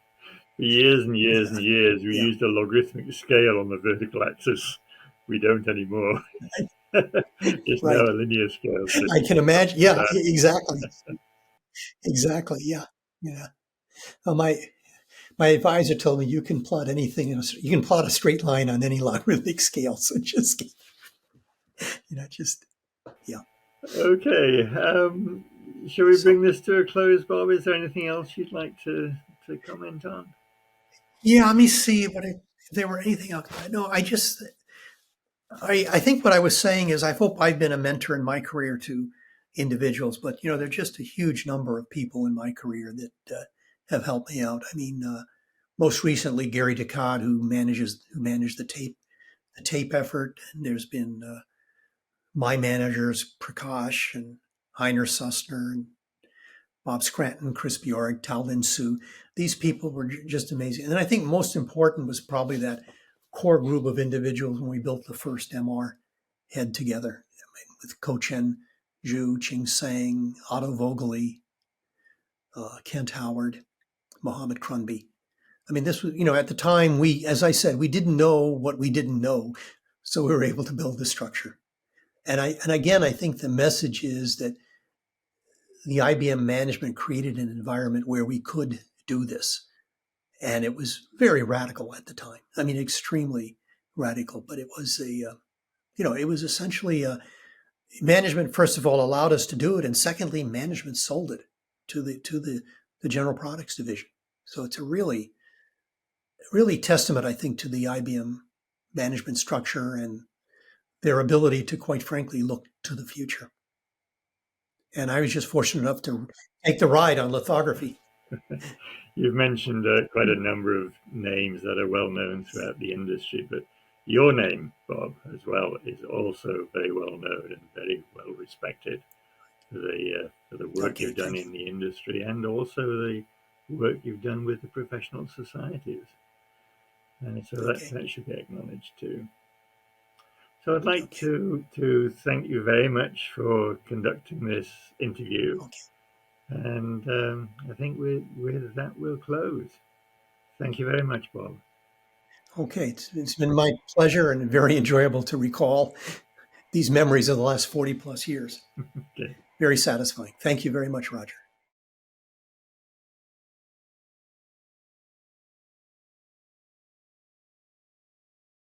Speaker 1: years and years and years, we used a logarithmic scale on the vertical axis. We don't anymore. It's now a linear scale.
Speaker 2: I can imagine. Yeah, exactly. Exactly. Yeah. Yeah. My advisor told me you can plot anything you can plot a straight line on any logarithmic scale. So just just yeah.
Speaker 1: Okay. Shall we
Speaker 2: So
Speaker 1: bring this to a close, Bob? Is there anything else you'd like to comment on?
Speaker 2: yeah, let me see if there were anything else. No, I think what I was saying is I hope I've been a mentor in my career to individuals, but there's just a huge number of people in my career that have helped me out. I mean, most recently Gary Decade, who managed the tape effort, and there's been my managers Prakash and Heiner Sussner and Bob Scranton, Chris Bjork, Ta Lin Hsu. These people were just amazing. And I think most important was probably that core group of individuals when we built the first MR head together with Ko-Chen Zhu, Ching Tsang, Otto Vogeli, Kent Howard, Mohammed Krunby. I mean, this was, at the time as I said, we didn't know what we didn't know. So we were able to build the structure. And again, I think the message is that the IBM management created an environment where we could do this. And it was very radical at the time. I mean, extremely radical, but it was it was essentially management, first of all, allowed us to do it. And secondly, management sold it to the general products division. So it's a really testament, I think, to the IBM management structure and their ability to, quite frankly, look to the future. And I was just fortunate enough to take the ride on lithography.
Speaker 1: You've mentioned quite a number of names that are well known throughout the industry, but your name, Bob, as well, is also very well known and very well respected for the work
Speaker 2: Okay,
Speaker 1: you've done
Speaker 2: thank you.
Speaker 1: in the industry and also the work you've done with the professional societies. And so
Speaker 2: Okay,
Speaker 1: that should be acknowledged too. So I'd like
Speaker 2: okay,
Speaker 1: to thank you very much for conducting this interview.
Speaker 2: okay.
Speaker 1: And I think with that, we'll close. Thank you very much, Bob.
Speaker 2: Okay, it's been my pleasure and very enjoyable to recall these memories of the last 40 plus years.
Speaker 1: Okay.
Speaker 2: Very satisfying. Thank you very much, Roger.